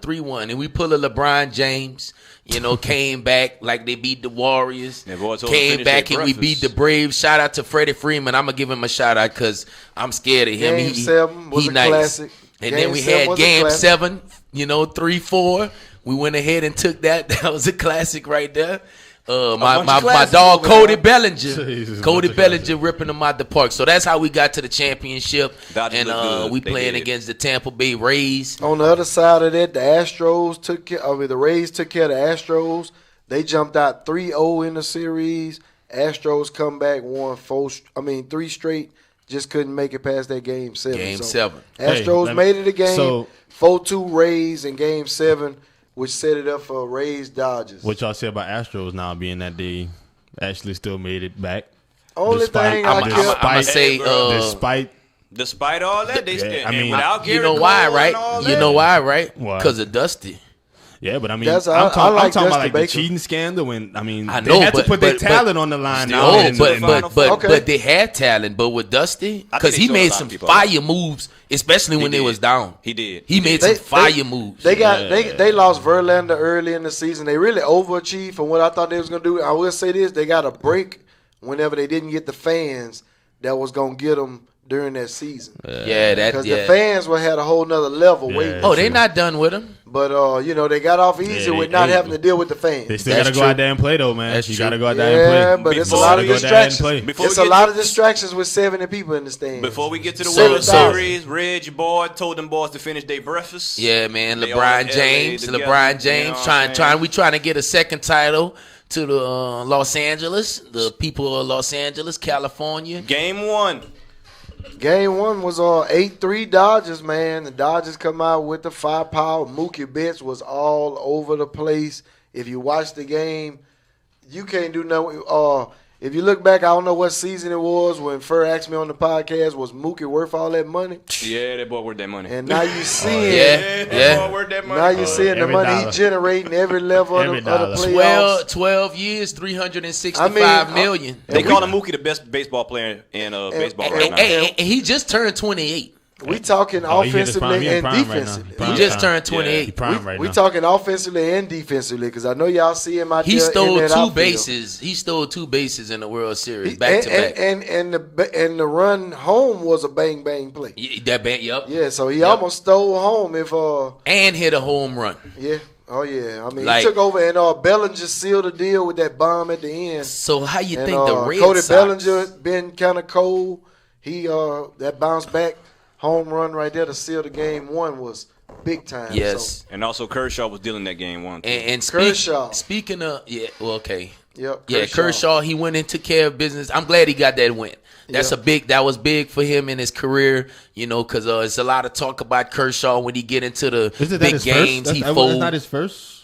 3-1, and we pull a LeBron James. You know, came back like they beat the Warriors. Yeah, boy, told him to Came finish back their and we breakfast. beat the Braves. Shout out to Freddie Freeman. I'm gonna give him a shout out because I'm scared of him. Game 7 was a classic. And Game then we 7 had was a Game classic. 7. 3-4. We went ahead and took that. That was a classic right there. My bunch of classics dog over Cody there. Bellinger, Jesus, Cody bunch of Bellinger ripping them out the park. So that's how we got to the championship. Dodgers And look good. we They playing did. against the Tampa Bay Rays. On the other side of that, the Astros took care. The Rays took care of the Astros. They jumped out 3-0 in the series. Astros come back, won 3 straight. Just couldn't make it past that Game 7. Game 7. Astros Hey, made it a game. so- 4-2 Rays in Game 7, which set it up for Rays Dodgers. What y'all say about Astros now being that they actually still made it back? Only thing I I'm kept. gonna say, despite Despite all that, they Yeah, still. I mean, without Gary you know Cole why, and right? all You that, know why, right? Why? Because of Dusty. yeah, but I mean, That's- I'm I talking like about Dusty like Baker. the cheating scandal when I mean I they know, had to but- put their but- talent on the line now. No, and- but and- Okay. they had talent. But with Dusty, I think because they he showed a made lot some of people. fire moves, especially when they did. was down. He did. He made They- some fire moves. They lost Verlander early in the season. They really overachieved from what I thought they was gonna do. I will say this: they got a break whenever they didn't get the fans that was gonna get them during that season. Yeah, Because the fans had a whole nother level waiting. Oh, they not done with him. But they got off easy with not having to deal with the fans. They still got to go out there and play, though, man. You got to go out there and play. Yeah, but it's a lot of distractions. It's a lot of distractions with 70 people in the stands. Before we get to the World Series, Reg, your boy, told them boys to finish their breakfast. Yeah, man. LeBron James trying to get a second title to the Los Angeles, the people of Los Angeles, California. Game 1. Game 1 was 8-3 Dodgers, man. The Dodgers come out with the firepower. Mookie Betts was all over the place. If you watch the game, you can't do nothing. If you look back, I don't know what season it was when Fur asked me on the podcast, was Mookie worth all that money? Yeah, that boy worth that money. And now you see that boy worth that money. Now you seeing the money he generating every level of the playoffs. 12 years, $365 million. They call him Mookie the best baseball player in baseball right now. And he just turned 28. We talking offensively and defensively. He just turned 28. We talking offensively and defensively because I know y'all see him out there. He stole two bases. He stole 2 bases in the World Series back to back. And the run home was a bang bang play. Yep. Yeah, so he almost stole home and hit a home run. Yeah. Oh yeah. I mean, he took over and Bellinger sealed the deal with that bomb at the end. So how you think the Red Cody Sox? Bellinger been kind of cold. He that bounce back home run right there to seal the game 1 was big time. Yes. So. And also Kershaw was dealing that game 1. And Kershaw. Speaking of, okay. Yep. Yeah, Kershaw, he went and took care of business. I'm glad he got that win. That was big for him in his career, because it's a lot of talk about Kershaw when he get into the big games. He folds. That's not his first.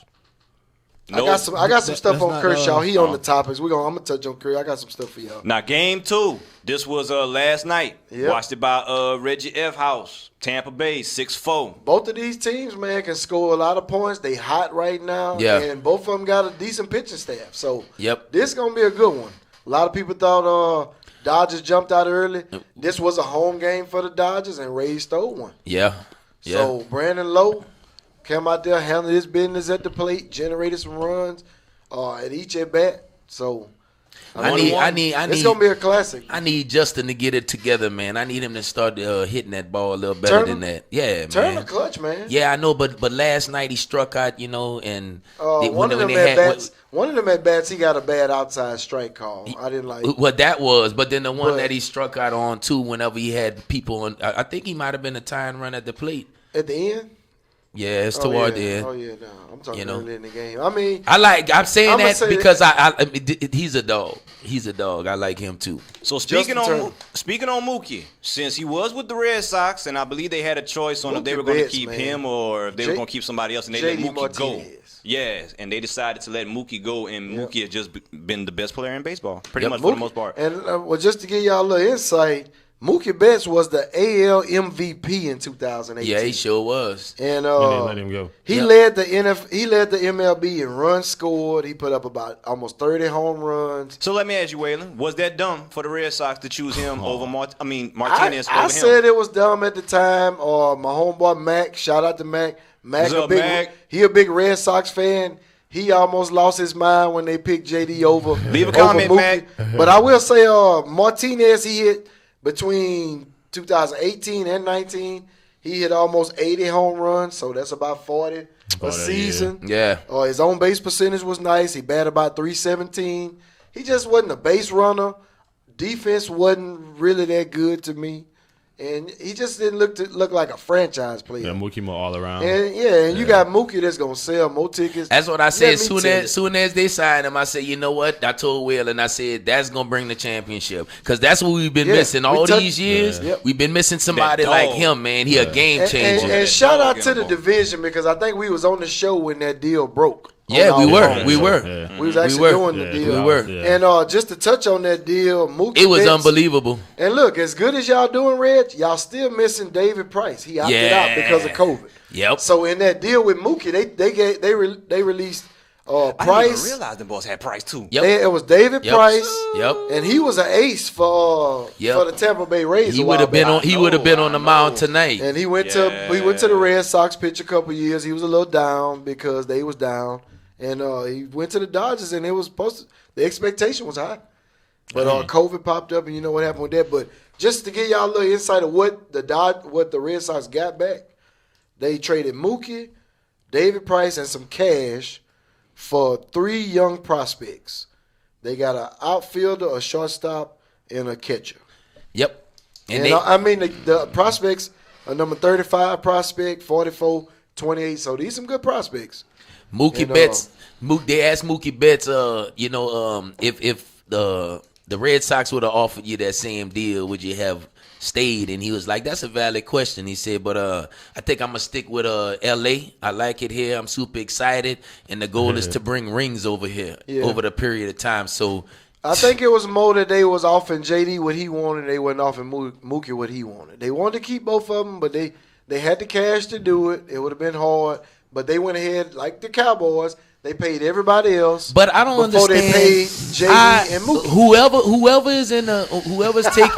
I got some stuff on Kershaw. He on the topics. I'm gonna touch on Kershaw. I got some stuff for y'all. Now, game 2. This was last night. Yep. Watched it by Reggie F. House. Tampa Bay 6-4. Both of these teams, man, can score a lot of points. They hot right now. Yeah. And both of them got a decent pitching staff. So yep. This gonna be a good one. A lot of people thought Dodgers jumped out early. This was a home game for the Dodgers, and Ray stole one. Yeah. So Brandon Lowe came out there, handled his business at the plate, generated some runs at each at bat. So it's gonna be a classic. I need Justin to get it together, man. I need him to start hitting that ball a little better than that. Yeah, man. Turn the clutch, man. Yeah, I know, but last night he struck out, and one of them at bats, he got a bad outside strike call. I didn't like what that was, but then the one that he struck out on too, whenever he had people on, I think he might have been a tying run at the plate at the end. Yeah, it's toward the end. Oh yeah, no, I'm talking early in the game. I mean, I'm saying that because he's a dog. He's a dog. I like him too. So speaking on Mookie, since he was with the Red Sox, and I believe they had a choice on if they were going to keep him or if they were going to keep somebody else, and they let Mookie go. Yes, and they decided to let Mookie go, and Mookie has just been the best player in baseball, pretty much for the most part. And just to give y'all a little insight, Mookie Betts was the AL MVP in 2018. Yeah, he sure was. And they let him go. He led the MLB in runs scored. He put up about almost 30 home runs. So let me ask you, Waylon, was that dumb for the Red Sox to choose him over Martinez? I said it was dumb at the time. My homeboy Mac, shout out to Mac. Mac, he a big Red Sox fan. He almost lost his mind when they picked JD over. Leave a comment, Mac. But I will say, Martinez, he hit. Between 2018 and 19, he hit almost 80 home runs, so that's about 40 a season. Yeah. His on base percentage was nice. He batted about 317. He just wasn't a base runner. Defense wasn't really that good to me. And he just didn't look like a franchise player. Yeah, Mookie more all around. And you got Mookie that's going to sell more tickets. That's what I said. Soon as they signed him, I said, you know what? I told Will, and I said, that's going to bring the championship. Because that's what we've been missing all these years. Yeah. We've been missing somebody like him, man. He a game changer. And shout out to the division because I think we was on the show when that deal broke. Yeah, we were. We was actually doing the deal. We were. And just to touch on that deal, Mookie it was Betts, unbelievable. And look, as good as y'all doing, Reg, y'all still missing David Price. He opted out because of COVID. Yep. So in that deal with Mookie, they released Price. I didn't even realize the boss had Price too. Yep. It was David Price. Yep. And he was an ace for the Tampa Bay Rays. He would have been on the mound tonight. And he went to the Red Sox pitch a couple years. He was a little down because they was down. And he went to the Dodgers, and it was the expectation was high. But COVID popped up, and you know what happened with that. But just to give y'all a little insight of what the Red Sox got back, they traded Mookie, David Price, and some cash for 3 young prospects. They got an outfielder, a shortstop, and a catcher. Yep. And the prospects are number 35 prospect, 44, 28. So these some good prospects. Mookie Betts. They asked Mookie Betts, if the Red Sox would have offered you that same deal, would you have stayed? And he was like, that's a valid question. He said, but I think I'm going to stick with L.A. I like it here. I'm super excited. And the goal is to bring rings over here over the period of time. So I think it was more that they was offering JD what he wanted. They wasn't offering Mookie what he wanted. They wanted to keep both of them, but they had the cash to do it. It would have been hard. But they went ahead, like the Cowboys, they paid everybody else. But I don't before understand. They paid JD and Mookie. Whoever is in whoever's taking.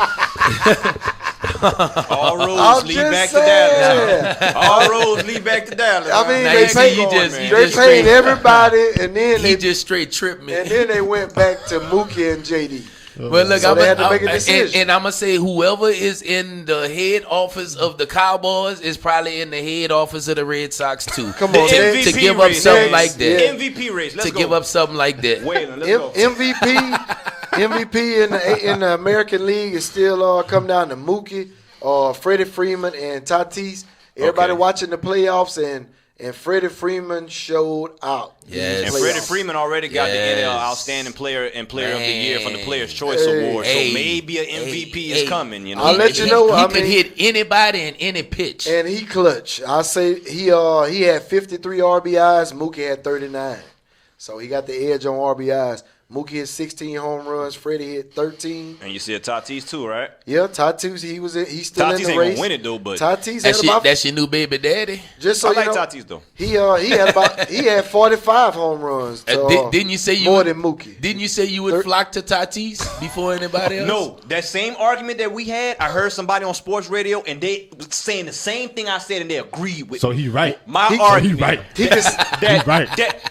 All roads lead back to Dallas. All roads lead back to Dallas. I mean, Now, they paid everybody, and then he just straight tripped me. And then they went back to Mookie and JD. Well, look, so they had to make a decision. And I'm gonna say whoever is in the head office of the Cowboys is probably in the head office of the Red Sox too. Come on, to give up something like that. MVP race. Let's go. Give up something like that. Waylon, let's go. MVP in the American League is still come down to Mookie, Freddie Freeman, and Tatis. Everybody watching the playoffs, and Freddie Freeman showed out. Yes. And Freddie Freeman already got the NL Outstanding Player and Player of the Year from the Players' Choice Award. So maybe an MVP is coming. You know, I'll let you know. He could hit anybody in any pitch, and he clutch. I say he had 53 RBIs. Mookie had 39, so he got the edge on RBIs. Mookie hit 16 home runs. Freddie hit 13. And you see a Tatis too, right? Yeah, Tatis. He's still Tatis in the ain't race. Gonna win it though, but Tatis that's your new baby daddy. Just so I like you know, Tatis though. He had 45 home runs. Didn't you say more than Mookie? Didn't you say you would flock to Tatis before anybody else? No, that same argument that we had, I heard somebody on sports radio, and they was saying the same thing I said, and they agreed with. So he right. My argument. He right.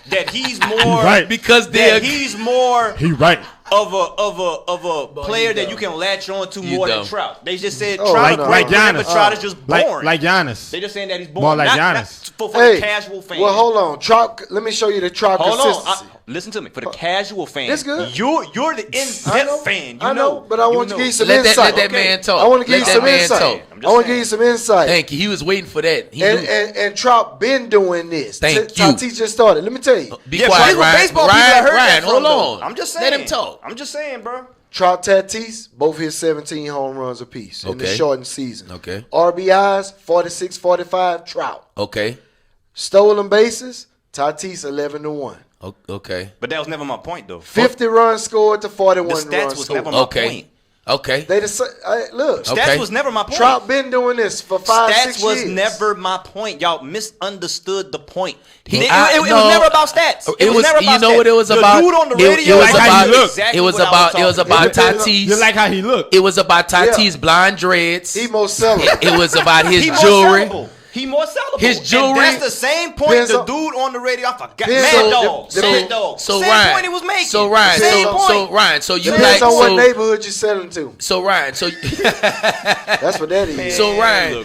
That he's more right. Because he's more. He right. Of a player that you can latch on to more than Trout. They just said Trout, like Giannis. but Trout is just boring. Like Giannis. They just saying that he's boring. More like Giannis. For the casual fan. Well, hold on, Trout. Let me show you the Trout consistency. Listen to me. For the casual fan, that's good. You're the in-depth fan. I know, but I want to give you some insight. insight. Let that man talk. I want to give you some insight. I want to give you some insight. Thank you. He was waiting for that. And Trout been doing this. Thank you. Tatis just started. Let me tell you. Be quiet, Ryan. Hold on. I'm just saying. Let him talk. I'm just saying, bro. Trout, Tatis, both hit 17 home runs apiece in the shortened season. Okay. RBIs, 46, 45, Trout. Okay. Stolen bases, Tatis 11-1. Okay. But that was never my point, though. 50 runs scored to 41 runs scored. The stats was never my point. Okay. They look. Stats was never my point. Trout been doing this for 5, 6 years. Stats was never my point. Y'all misunderstood the point. It was never about stats. It was never about you know stats. what it was about? The dude on the radio. It was about Tatis. You like how he looked. It was about Tatis' blonde dreads. He most sellable. It was about his jewelry. He more sellable. His jewelry. And that's the same point the dude on the radio. I forgot. Mad Dog. So same Ryan, point he was making. So Ryan, you depends on what neighborhood you're selling to. So Ryan, that's what that is. So Ryan,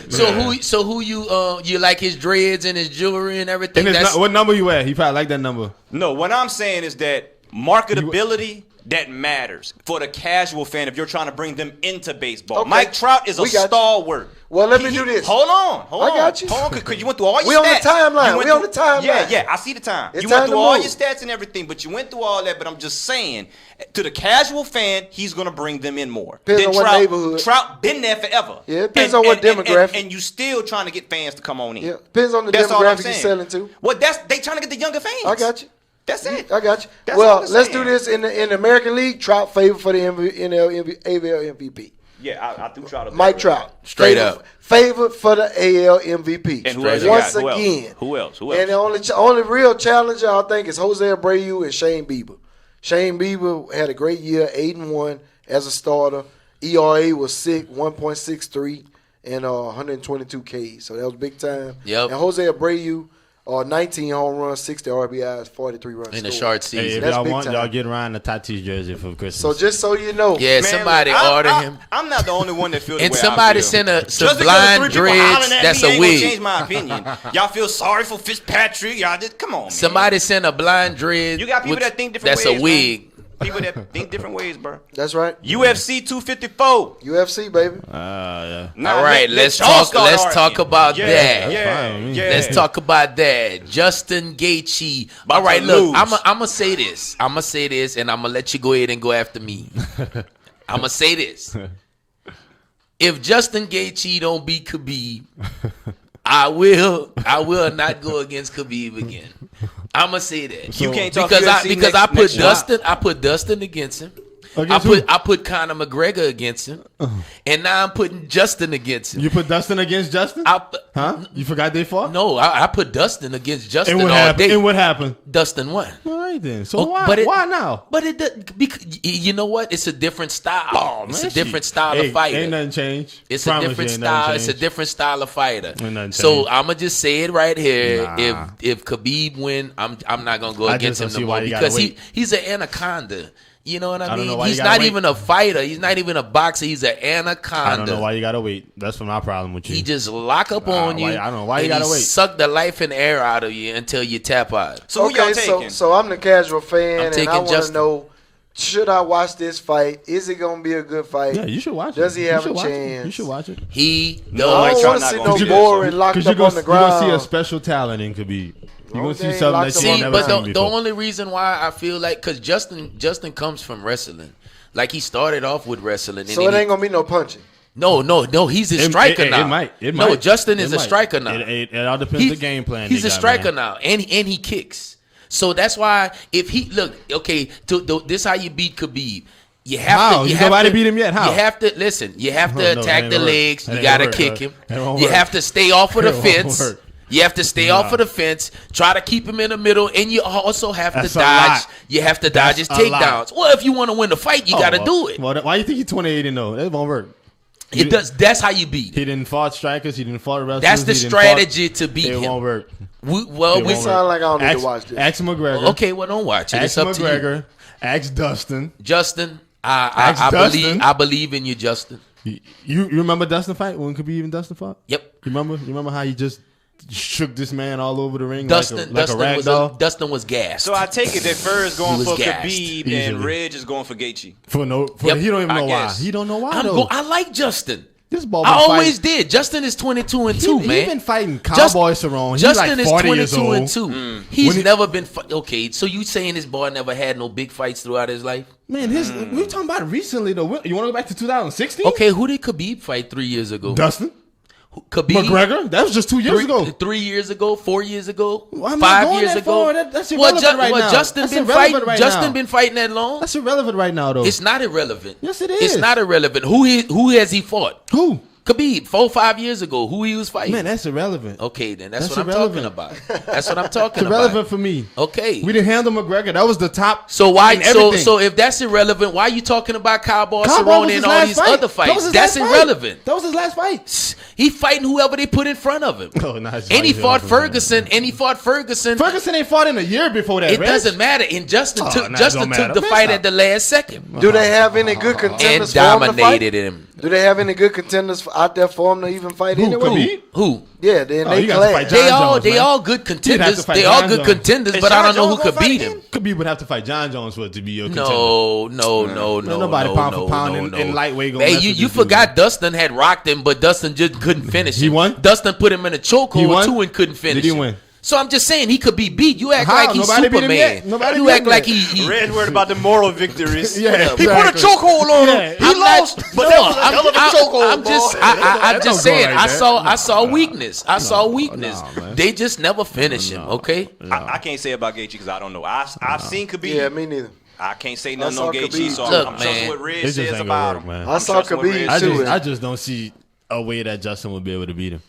who you like his dreads and his jewelry and everything? And what number you at? He probably like that number. No, what I'm saying is that marketability. That matters for the casual fan if you're trying to bring them into baseball. Okay. Mike Trout is a stalwart. Well, let me do this. Hold on. I got you. Hold on, because you went through all your stats. We on the timeline. We on the timeline. Yeah, I see the time. You went through all your stats and everything, but you went through all that. But I'm just saying, to the casual fan, he's going to bring them in more. Depends on what neighborhood. Trout been there forever. Yeah, it depends on what demographic. And you still trying to get fans to come on in. Yeah, depends on the demographic you're selling to. Well, they trying to get the younger fans. I got you. That's it. I got you. Well, let's do this in the American League. Trout favorite for the AL MVP. Yeah, I threw Trout up. Mike Trout. Straight up. Favorite for the AL MVP. And who else? Once again. Who else? And the only real challenger, I think, is Jose Abreu and Shane Bieber. Shane Bieber had a great year, 8-1 as a starter. ERA was 1.63 and 122 Ks. So that was big time. Yep. And Jose Abreu, or 19 home runs, 60 RBIs, 43 runs in a scored. short season. Hey, if That's y'all big want, time. y'all get Ryan the Tatis jersey for Christmas. So just so you know, Yeah, Man, somebody look, order him. I'm not the only one that feels the And way somebody I feel. sent some Just because blind 3 people dreads. hollering at That's me a ain't gonna wig. change my opinion. Y'all feel sorry for Fitzpatrick. Y'all just come on, man. Somebody sent a blind dread. You got people that think different that's ways. That's a wig. Man. People that think different ways, bro. that's right. UFC 254. UFC, baby. yeah. Nah, All right, let's talk about yeah, that. Yeah. Let's talk about that. Justin Gaethje. About All right, to look, lose. I'm gonna say this. I'm gonna say this, and I'm gonna let you go ahead and go after me. I'm gonna say this. If Justin Gaethje don't beat Khabib, I will not go against Khabib again. I'm gonna say that. You can't talk because UFC I put next year. Dustin. I put Dustin against him. Against who? I put Conor McGregor against him, and now I'm putting Justin against him. You put Dustin against Justin? Huh? You forgot they fought? No, I put Dustin against Justin And what all happened? day. And what happened? Dustin won. All right then. So Oh, why? but it- Why now? But because you know what? It's a different style. Oh, It's man, a different shit. style Hey, of fighter. Ain't nothing changed. It's Promise a different you ain't nothing style. It's a changed. different style of fighter. Ain't nothing So changed. I'm gonna just say it right here. Nah. If Khabib win, I'm not gonna go I against just him don't no see why more you gotta because wait. he's an anaconda. You know what I don't mean? know why you He's gotta not wait. even a fighter. He's not even a boxer. He's an I anaconda. don't know why you gotta wait. That's my problem with you. He just lock up on you. I don't know why you and gotta he wait. suck the life and air out of you until you tap out. So who y'all Okay, taking? so I'm the casual fan, I'm and taking I want to Justin. know: should I watch this fight? Is it gonna be a good fight? Yeah, you should watch it. Does he You have should a watch it. chance? You should watch it. He No, I Mike don't Trout want to not see gonna no do that, boring so. locked Because up on the you're gonna see a ground. special talent in Khabib. You're gonna see Okay, something locked that up you've on See, the never but seen the before. only reason why I feel like because Justin comes from wrestling. Like he started off with wrestling. And So then it ain't gonna be no punching. No, he's a striker now. It might. No, Justin is It a might. striker now. It all depends the game plan. He's they a got, striker man. now, and he kicks. So that's why if he look okay, this how you beat Khabib. You have How? to. You Nobody have to, beat him yet? How? You have to listen. You have to No, attack that the ain't work. legs. That You ain't got to work, kick bro. him. That won't You work. have to stay off of the That won't fence. work. You have to stay off of the fence. Try to keep him in the middle, and you also have That's to a dodge. lot. You have to dodge his That's a lot. takedowns. Well, if you want to win the fight, you got to do it. Well, why you think he's 28-0? That won't work. It does. That's how you beat. He didn't fight strikers. He didn't fight wrestlers. That's the he didn't strategy to beat It him. won't work. We It won't work. Sound like I don't need to Ask- watch this. Ask McGregor. Okay, well, don't watch it. It's Ask up to you. McGregor. Ask Dustin. Justin, Ask I Dustin. believe in you, Justin. You remember Dustin fight when Khabib and Dustin fought? Yep. You remember how he just shook this man all over the ring Dustin like a rag doll? Dustin was gassed. So I take it that Furr's going was for gassed. Khabib Easily. and Reg is going for Gaethje. Yep, He don't even I know why. guess. He don't know why though. I like Justin. This ball I been always fighting- did. Justin is 22-2, He man. been fighting cowboys around. He's Justin like is 40 years old. 22-2. He's When he- never been okay. So you saying this boy never had no big fights throughout his life? Man, we talking about it recently though. You want to go back to 2016? Okay, who did Khabib fight 3 years ago? Dustin Khabib. McGregor. That was just 2 years ago. 3 years ago, 4 years ago, Well, I'm 5 not going years that ago. far. That's irrelevant right now. Justin That's been irrelevant fighting. right Justin now. been fighting that long. That's irrelevant right now though. It's not irrelevant. Yes, it It's is. not irrelevant. Who has he fought? Who? Khabib, 4-5 years ago. Who he was fighting? Man, that's irrelevant. Okay, then that's That's what I'm irrelevant. talking about. That's what I'm talking It's about. irrelevant for me. Okay. We didn't handle McGregor. That was the top. So why? in So everything. so if that's irrelevant, why are you talking about Cowboy Cowboy Cerrone was and his all last these fight. other That was fights? his That's last fight. irrelevant. That was his last fight. He fighting whoever they put in front of him. Oh, nah, it's And he not fought irrelevant. Ferguson. And he fought Ferguson. Ferguson ain't fought in a year before that. It Reg. doesn't matter. And Justin Oh, took nah, it Justin don't took matter. the Man, fight stop. at the last second Do they have any good and contenders for him to fight? dominated him. Do they have any good contenders out there for him to even fight Who, anyway? Khabib? Who? Yeah, then Oh, they you got to fight clash. John Jones, They man. all good He'd have to contenders. fight They all John good Jones. contenders, Is but I John don't know who Jones could gonna beat fight him. Khabib would have to fight John Jones for it to be a contender. No. nobody pound for pound in lightweight gonna Hey, mess you with you this dude, forgot man. Dustin had rocked him, but Dustin just couldn't finish him. He won? Dustin put him in a He chokehold won? too and couldn't finish Did he him. win? So I'm just saying he could be beat. You act How? like he's Nobody beat him Superman. yet. Nobody You beat act him like yet. he Red word about the moral victories. Yeah, He put a chokehold on him. He I'm lost, not- but no, that was a hell of a chokehold. I'm just, That I'm don't just go saying. like that. I saw weakness. I saw weakness. no, man. They just never finish him. Okay. I can't say about Gaethje because I don't know. I've seen Khabib. Yeah, me neither. I can't say nothing saw on Gaethje, Khabib. so Look, I'm trusting man, what Red It just says ain't gonna about work, him. man. I saw trusting what Khabib Red I says. too. just don't see a way that Justin would be able to beat him.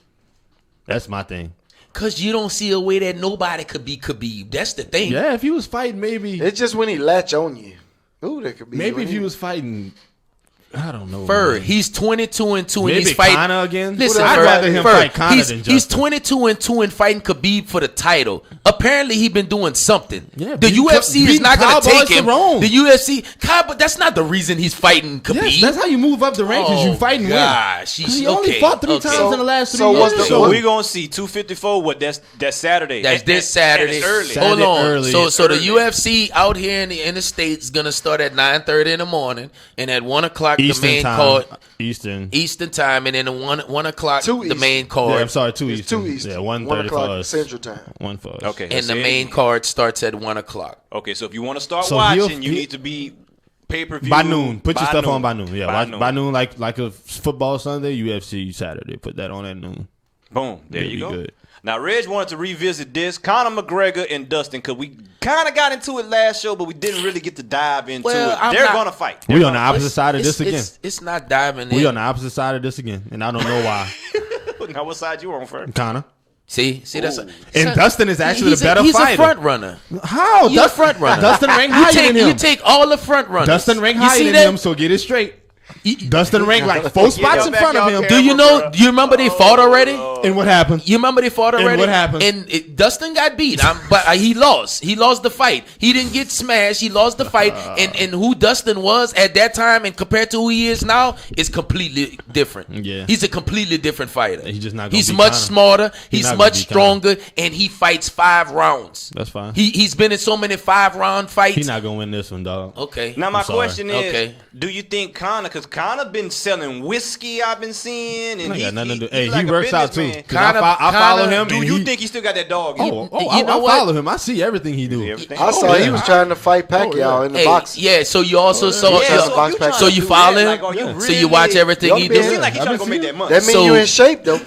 That's my thing. Cause you don't see a way that nobody could be Khabib. That's the thing. Yeah, if he was fighting, maybe It's just when he latch on you. Ooh, that could be. if when he was fighting I don't know. Fur, man. he's 22-2 and Maybe he's fighting. Conor again. Listen, I'd Fur, rather him Fur, fight Conor than he's Justin. 22-2 and fighting Khabib for the title. Apparently, he been doing something. Yeah, the UFC is not going to take him. Cerrone. The UFC, but that's not the reason he's fighting Khabib. Yes, that's how you move up the rankings. You fight and win. Gosh, He only fought three times in the last 3 years. So we're gonna see 254. What? That's Saturday. That's this Saturday. It's early. Hold on. Early. So the UFC out here in the States is gonna start at 9:30 in the morning, and at 1 o'clock the main card. Eastern time, and then at 1 o'clock the main card. Yeah, I'm sorry, 2 Eastern. 2 Eastern. Yeah, 1 1:30 for o'clock us. Central Time. 1 for us. Okay. And the main card starts at 1 o'clock. Okay, so if you want to start So watching, you need to be pay-per-view By noon. Put your stuff on by noon. Yeah, By watch by noon like a football Sunday, UFC Saturday. Put that on at noon. Boom. There You'll you be go. good. Now, Reg wanted to revisit this. Conor McGregor and Dustin, because we kind of got into it last show, but we didn't really get to dive into it. They're going to fight. We on the opposite side of this again. It's not diving in. We on the opposite side of this again, and I don't know why. Now, what side you on first? Conor. See, that's And Dustin is actually the better he's fighter. He's a front runner. How? He's a front runner. Dustin ranked higher than him. You take all the front runners. Dustin ranked You higher see than that? him, so get it straight. Dustin ranked like 4 spots in front of him. Do you know? Do you remember they fought already? And what happened? You remember they fought already? And what happened? And Dustin got beat, but he lost. He lost the fight. He didn't get smashed. He lost the fight. And who Dustin was at that time and compared to who he is now is completely different. Yeah. He's a completely different fighter. He's just not gonna He's beat much Conor. smarter. He's not much gonna beat Conor. stronger, and he fights 5 rounds. That's fine. He's been in so many 5-round fights. He's not gonna win this one, dog. Okay. Now, my I'm sorry. question is, Okay. do you think Conor, because Conor been selling whiskey, I've been seeing, and I got nothing to do. he Hey, like he a works out too. businessman. 'Cause I follow him. Do and you think he still got that dog? Oh, You know I what? follow him. I see everything he do. Everything? I saw he yeah. was trying to fight Pacquiao in the boxing. Yeah, so you also saw. yeah. So you follow him. Like, oh, you So you watch really- everything he Y'all It been- seems like he's I've trying to been go make seeing- that money. That mean So- you in shape though.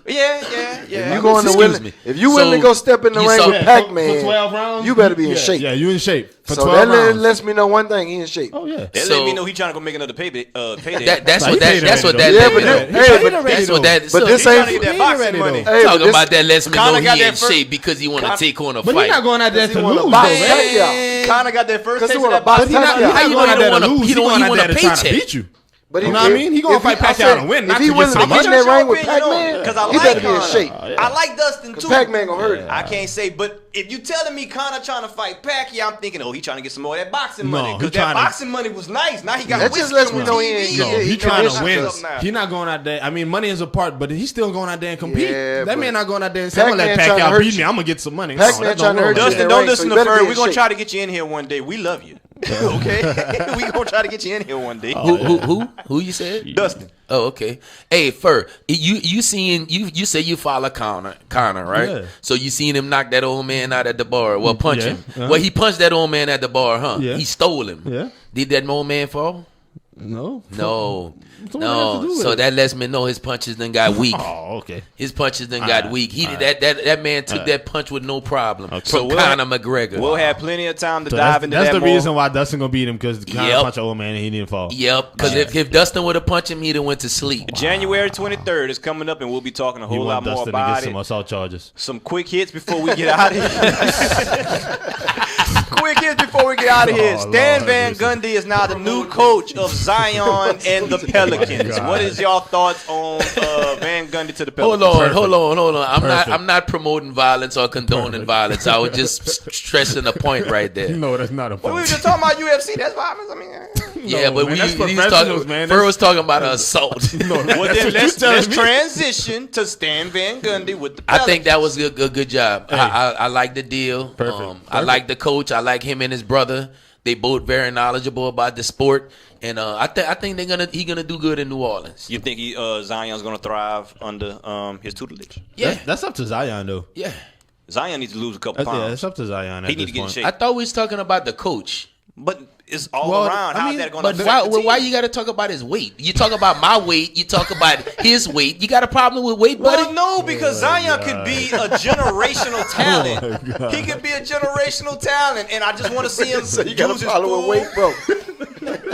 Yeah. You going to Excuse win? me. If you willing to go step in the You ring saw- with For Pac-Man, 12 rounds, you better be in yeah, shape. Yeah, you in shape for So 12 that rounds. lets me know one thing: he in shape. Oh yeah. That So- let me know he's trying to go make another payday. That's Nah, what he paid that. That's what already, that. though. let me Yeah, know. but that's what that. But so this He's ain't. trying to get that He boxing already money. Hey, Talking but about that lets me Conor know got he that in first- shape because he want to take on a But fight. he's not going out there to wanna lose, box though, Pacquiao. Conor got that first Because he taste of wanna that box boxing But money. he How you going know out he there don't to wanna- lose. he He don't- going he out want there a to try to paycheck. beat you. But You know what I mean? He gonna fight Pacquiao to win, not If he to get willing some to get in money. that ring with Opinion on it, Pac-Man, 'cause I he like better be in Conor. shape. I like Dustin too. Pac-Man gonna hurt him. I can't say, but if you telling me Conor trying to fight Pacquiao, I'm thinking, oh, he trying to get some more of that boxing No, money he because that trying to- boxing money was nice. Now he got That just whiskey lets on me know he TV. ain't- No, Yeah, he he trying know to his win. stuff now. He not going out there. I mean, money is a part, but he's still going out there and compete. Yeah, that but man not going out there and saying, I'm Pac-Man gonna let trying to Pacquiao hurt beat me. you. I'm gonna get some money. Pac-Man that don't trying to work hurt like you. that. Dustin, in don't ring, so listen you to better be Fur. in We're gonna shape. try to get you in here one day. We love you. Okay, we gonna try to get you in here one day. Who you said? Dustin. Oh, okay. Hey, Fur, you say you follow Conor, right? Yeah. So you seen him knock that old man out at the bar. Well, punch Yeah. him. Uh-huh. Well, he punched that old man at the bar, huh? Yeah. He stole him. Yeah. Did that old man fall? No. No. So what that have to do with So it? that lets me know his punches then got weak. Oh, okay. His punches then got right, weak. He all that man took that punch with no problem Okay. from So Conor McGregor. We'll have plenty of time to So dive into that's that the more. reason why Dustin gonna beat him because Conor Yep. punched an old man and he didn't fall. Yep, because if Dustin would have punched him, he'd have went to sleep. January 23rd is coming up, and we'll be talking a He whole lot want more Dustin to about get some it. assault charges. Some quick hits before we get out of here. Quick hits before we get out of here. Oh, Stan Lord, Van listen. Gundy is now the new coach of Zion and the Pelicans. God. What is y'all thoughts on Van Gundy to the Hold Pelicans? on. Perfect. I'm not promoting violence or condoning violence. I was just stressing a point right there. No, that's not a Well, we were point. just talking about UFC. That's violence. I mean, Yeah, but man, that's he was professionals, talking. man. Fur was talking about an assault. well, then what let's you telling me. transition to Stan Van Gundy with the I Pelicans. think that was a good job. I like the deal. Perfect. I like the coach. I like him and his brother. They both very knowledgeable about the sport, and I think he's gonna do good in New Orleans. You think Zion's going to thrive under his tutelage? Yeah, That's up to Zion though. yeah. Zion needs to lose a couple Yeah, pounds. it's up to Zion. At He need this to get in point. shape. I thought we was talking about the coach. But it's all Well, around. I How's mean, that going to But affect the why team? you got to talk about his weight? You talk about my weight. You talk about his weight. You got a problem with weight, buddy? Well, no, because Zion could be a generational talent. He could be a generational talent, and I just want to see him So you got use a his problem with food. weight,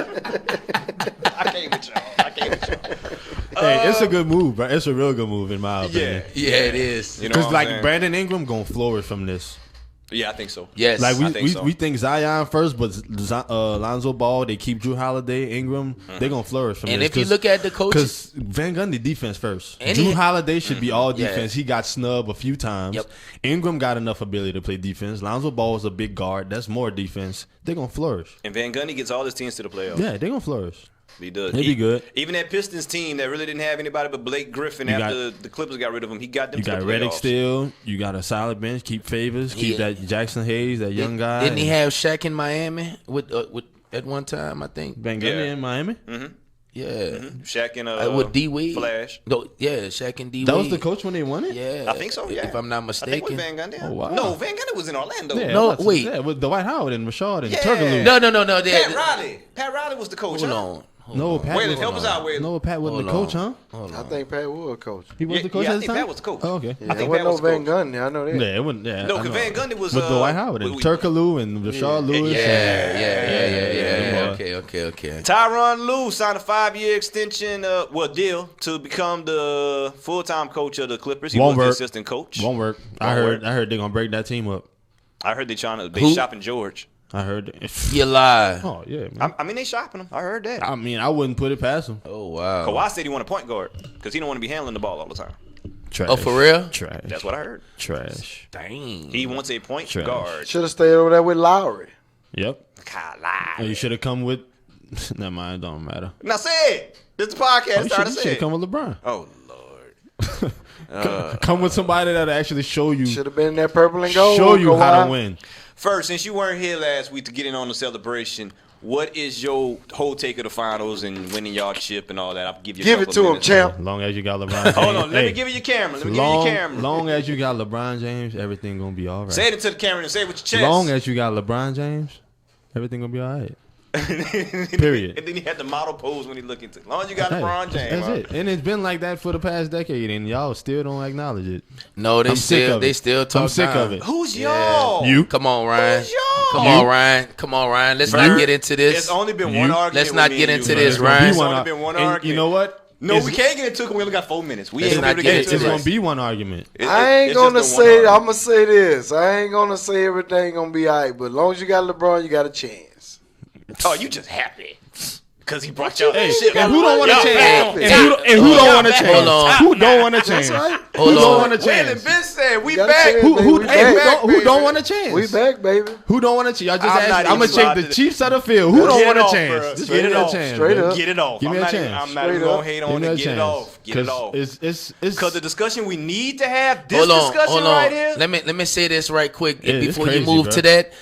bro? I can't with y'all. Hey, it's a good move, bro. It's a real good move in my opinion. Yeah, it is. You know Because what I'm like saying? Brandon Ingram gonna flourish from this. Yeah, I think so. Yes. Like I think so. we think Zion first, but Lonzo Ball, they keep Drew Holiday, Ingram, they're gonna flourish from And this. if you look at the coaches, because Van Gundy defense first. And Drew he- Holiday should be all Yeah. defense. He got snubbed a few times. Yep. Ingram got enough ability to play defense. Lonzo Ball is a big guard. That's more defense. They're gonna flourish. And Van Gundy gets all his teams to the playoffs. Yeah, they're gonna flourish. He does. He'll be good. Even that Pistons team that really didn't have anybody but Blake Griffin after the Clippers got rid of him, he got them You to got the Redick playoffs. still. You got a solid bench. Keep Favors. Keep Yeah. that Jackson Hayes, that young guy. didn't he have Shaq in Miami with at one time? I think. Van Gundy Yeah. in Miami? Yeah. Shaq and With D Wade. Flash. No, yeah, Shaq and D Wade. That was the coach when they won it? Yeah, I think so. Yeah, If I'm not I think mistaken. with Van Gundy. Oh, wow. No, Van Gundy was in Orlando. Yeah, No, that's- wait. Yeah, with Dwight Howard and Rashad and Yeah. Turkoglu. No. Pat Riley. Pat Riley was the coach. Hold huh? on. No, Pat Waylon, was- help us out, Waylon. No, Pat wasn't the coach, huh? I think Pat was coach. He was Yeah, the coach yeah, I at the think time? Pat was the coach. Oh, okay. Yeah, I there think wasn't Pat no was Van coach. Gundy. I know that. Yeah, it wasn't. Yeah, No, I know. because Van Gundy was with Dwight Howard and Turkoglu and Rashad Lewis. Yeah. Okay. Tyronn Lue signed a 5-year extension, deal to become the full-time coach of the Clippers. He Won't was work. the assistant coach. Won't work. I Won't heard they're gonna break that team up. I heard they Who? shopping George. I heard. You lie. Oh yeah, man. I mean, they shopping him. I heard that. I mean, I wouldn't put it past him. Oh wow. Kawhi said he want a point guard because he don't want to be handling the ball all the time. Trash. Oh, for real? Trash. That's what I heard. Trash. Dang. He wants a point Trash. guard. Should have stayed over there with Lowry. Yep. God, You should have come with. Never mind. It don't matter. Now say it. This is the podcast. You Start to should say have it. come with LeBron. Oh Lord. Come with somebody that'll actually show you. Should have been in that purple and gold. Show you Kawhi. how to win. First, since you weren't here last week to get in on the celebration, what is your whole take of the finals and winning y'all chip and all that? I'll give you. Give it to him, champ. Long as you got LeBron James. Hold on, let me Hey, give you your camera. Let me give you your camera. long as you got LeBron James, everything gonna be all right. Say it into the camera and say it with your chest. Long as you got LeBron James, everything gonna be all right. Period. And then he had the model pose when he looked into it. As long as you got Hey, LeBron James. That's huh? it. And it's been like that for the past decade, and y'all still don't acknowledge it. No, I'm sick of it. still talk I'm sick down. of it. Who's y'all? You. Come on, Ryan. Who's y'all? Come on, Ryan. Let's not get into There's this. only been You. one argument. Let's with not me get and into you, this, man. Ryan. There's One only ar- been one and argument. you know what? No, It's- we can't get into it. We only got 4 minutes. We Let's ain't not gonna get get into It's into gonna it. be one argument. I ain't It's gonna just the one say. argument. I'm gonna say this. I ain't gonna say everything gonna be alright. But as long as you got LeBron, you got a chance. Oh, you just happy because he brought y'all Hey, that shit. and who don't want to Y'all change? back. And who don't want to change? Hold on. Who don't want to change? right. Who Hold don't on. want to change? Waylon Ben said we You gotta back. change, Who baby. We back, who don't want to change? We back, baby. Who don't want to change? Y'all just I'm asked. not I'm gonna even check allowed the to- Chiefs out of field. Who don't Get want it to off, change? bro. Just Get give it me a off. chance. Straight man. up. Get it off. Give me a I'm chance. not Straight even gonna up. hate Give on me it. a Get it chance. off. Get it off. It's Because the discussion we need to have, this Hold on, discussion hold on. right here. Let me say this right quick Yeah, it's before crazy, you move bro. to that.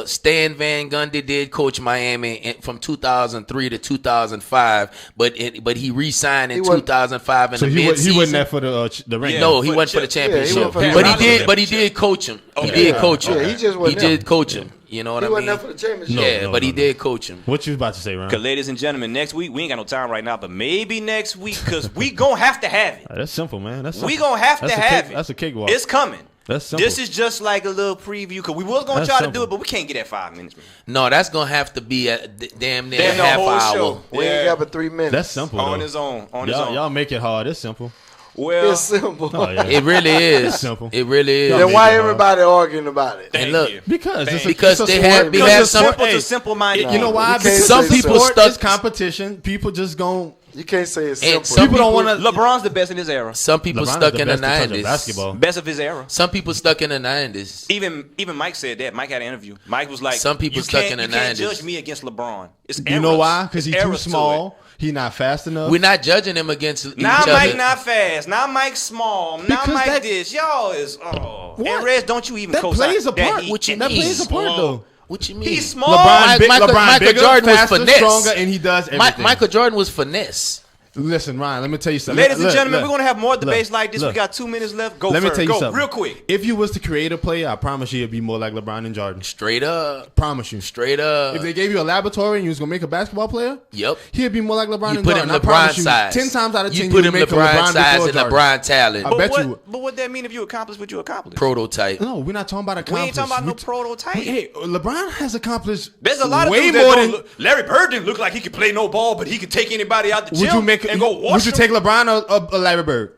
Stan Van Gundy did coach Miami from 2003 to 2005, but he re-signed in He wasn't- 2005 in so the he mid-season. wasn't there for the ring. Yeah. No, he For the went for the chip. Yeah, he championship. went for the but championship. he did coach him. He Okay. did coach him. Yeah, he just wasn't did there. coach him. You know what He I wasn't mean? there for the championship. Yeah, No, but he no. did coach him. What you was about to say, Ryan? Because, ladies and gentlemen, next week, we ain't got no time right now, but maybe next week, because we going to have to have it. That's simple, man. That's simple. We going to have to That's a have cake- it. That's a cakewalk. It's coming. That's simple. This is just like a little preview, because we was going to That's try to simple. do it, but we can't get at 5 minutes, man. No, that's gonna have to be a damn near Damn, the half whole hour. show. We Yeah. ain't got but 3 minutes. That's simple. On though. his own. On his own. Y'all make it hard. It's simple. Well, It's simple. Oh, yeah. It really is. It's simple. It really is. Y'all Then make why it hard. everybody arguing about it? thank And look, you. Because it's a, Because it's a they sport. have- we Because have it's some- simple. Simple to Hey, simple-minded. you know why? we can't Because say some people so. stuck. It's competition. People just gon' You can't say it's And simple. some People don't want to. LeBron's the best in his era. Some people LeBron stuck is in the best to touch a 90s. basketball. Best of his era. Some people stuck in the 90s. Even Mike said that. Mike had an interview. Mike was like, Some people you stuck can't- in the you can't 90s. judge me against LeBron. It's You know eras. why? Because It's he's too eras to small. He's not fast enough. We're not judging him against each Now other. Mike not fast. Now Mike small. Now Because Mike that- this. Y'all is What? And Rez, don't you even that co-sign plays a part. he- What you That mean? plays a part, though. What you mean? He's small. Michael bigger, Jordan was faster, finesse. stronger, and he does everything. Michael Jordan was finesse. Listen, Ryan, let me tell you something. Ladies and Look, gentlemen, look, we're gonna have more look, debates like this. look. We got 2 minutes left. Go Let me first. tell you Go something. real quick. If you was to create a player, I promise you it'd be more like LeBron and Jordan. Straight up. Promise you. Straight up. If they gave you a laboratory and you was gonna make a basketball player, Yep. he'd be more like LeBron You and put Jordan. him I promise LeBron you, size. 10 times out of 10, you put you him make a LeBron LeBron size before and Jordan. LeBron talent. I bet what, you. But what that mean if you accomplish what you accomplished? Prototype. No, we're not talking about We accomplishment. ain't talking about no prototype. Hey, LeBron has accomplished. There's a lot of way dudes that more don't than. look. Larry Bird didn't look like he could play no ball, but he could take anybody out the Would gym you make? and go wash Would you them. take LeBron or Larry Bird?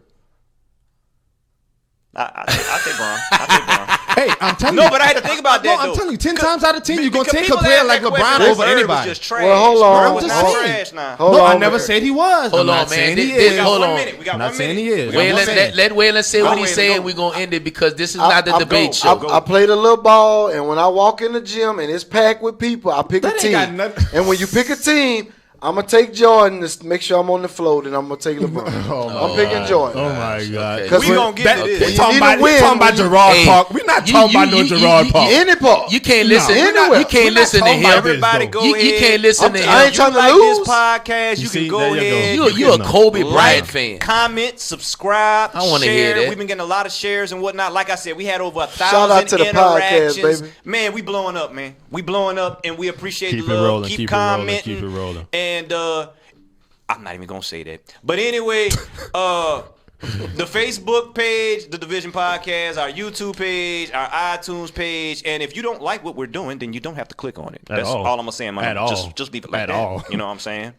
I take Bron. I take Bron. Hey, I'm telling you. No, but I had to think about that. No, I'm though. telling you, 10 times out of 10, you're gonna Because take a people player ask like that LeBron question, over Bird was anybody. just trash. Well, hold on. Bird was not I'm just trash now. Hold No, on, I never man. said he was. Hold I'm not on, saying man. he This- is. hold on. We got I'm not 1 saying minute. he is. We got 1 minute. Let Waylon say what Go he's ahead, saying. go. We're going to end it because this is not the I- debate show. I played a little ball, and when I walk in the gym and it's packed with people, I pick That a ain't team. got nothing- And when you pick a team, I'm gonna take Jordan to make sure I'm on the floor. Then I'm gonna take LeBron. I'm picking Jordan. Oh my God! Okay. We gonna get to this. We you talking need about, to win, we talking about when you- Gerard Hey, Park. We're not you- talking you- about no you- Gerard you- Park. Any part. You can't listen. anywhere. You can't listen to talking about him. this, Everybody though. go You ahead. can't listen to I ain't him. trying to like lose. this podcast, you see, can go there you ahead. go. You a Kobe Bryant like, fan. comment, subscribe, I wanna share. hear that. We've been getting a lot of shares and whatnot. Like I said, we had over 1,000 Shout out to the podcast, interactions. baby. Man, we blowing up, man. We blowing up, and we appreciate Keep the it love. rolling, Keep keep it rolling, commenting. keep it rolling. And I'm not even gonna say that. But anyway, the Facebook page, the Division Podcast, our YouTube page, our iTunes page, and if you don't like what we're doing, then you don't have to click on it. That's all I'm gonna say. At all. Just leave it like At that. all. You know what I'm saying?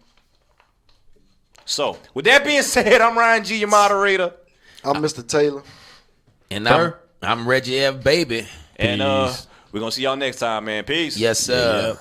So, with that being said, I'm Ryan G, your moderator, I'm Mr. Taylor. And I'm Reggie F. Baby. and Peace. we're gonna see y'all next time, man. Peace. Yes, sir. Yep.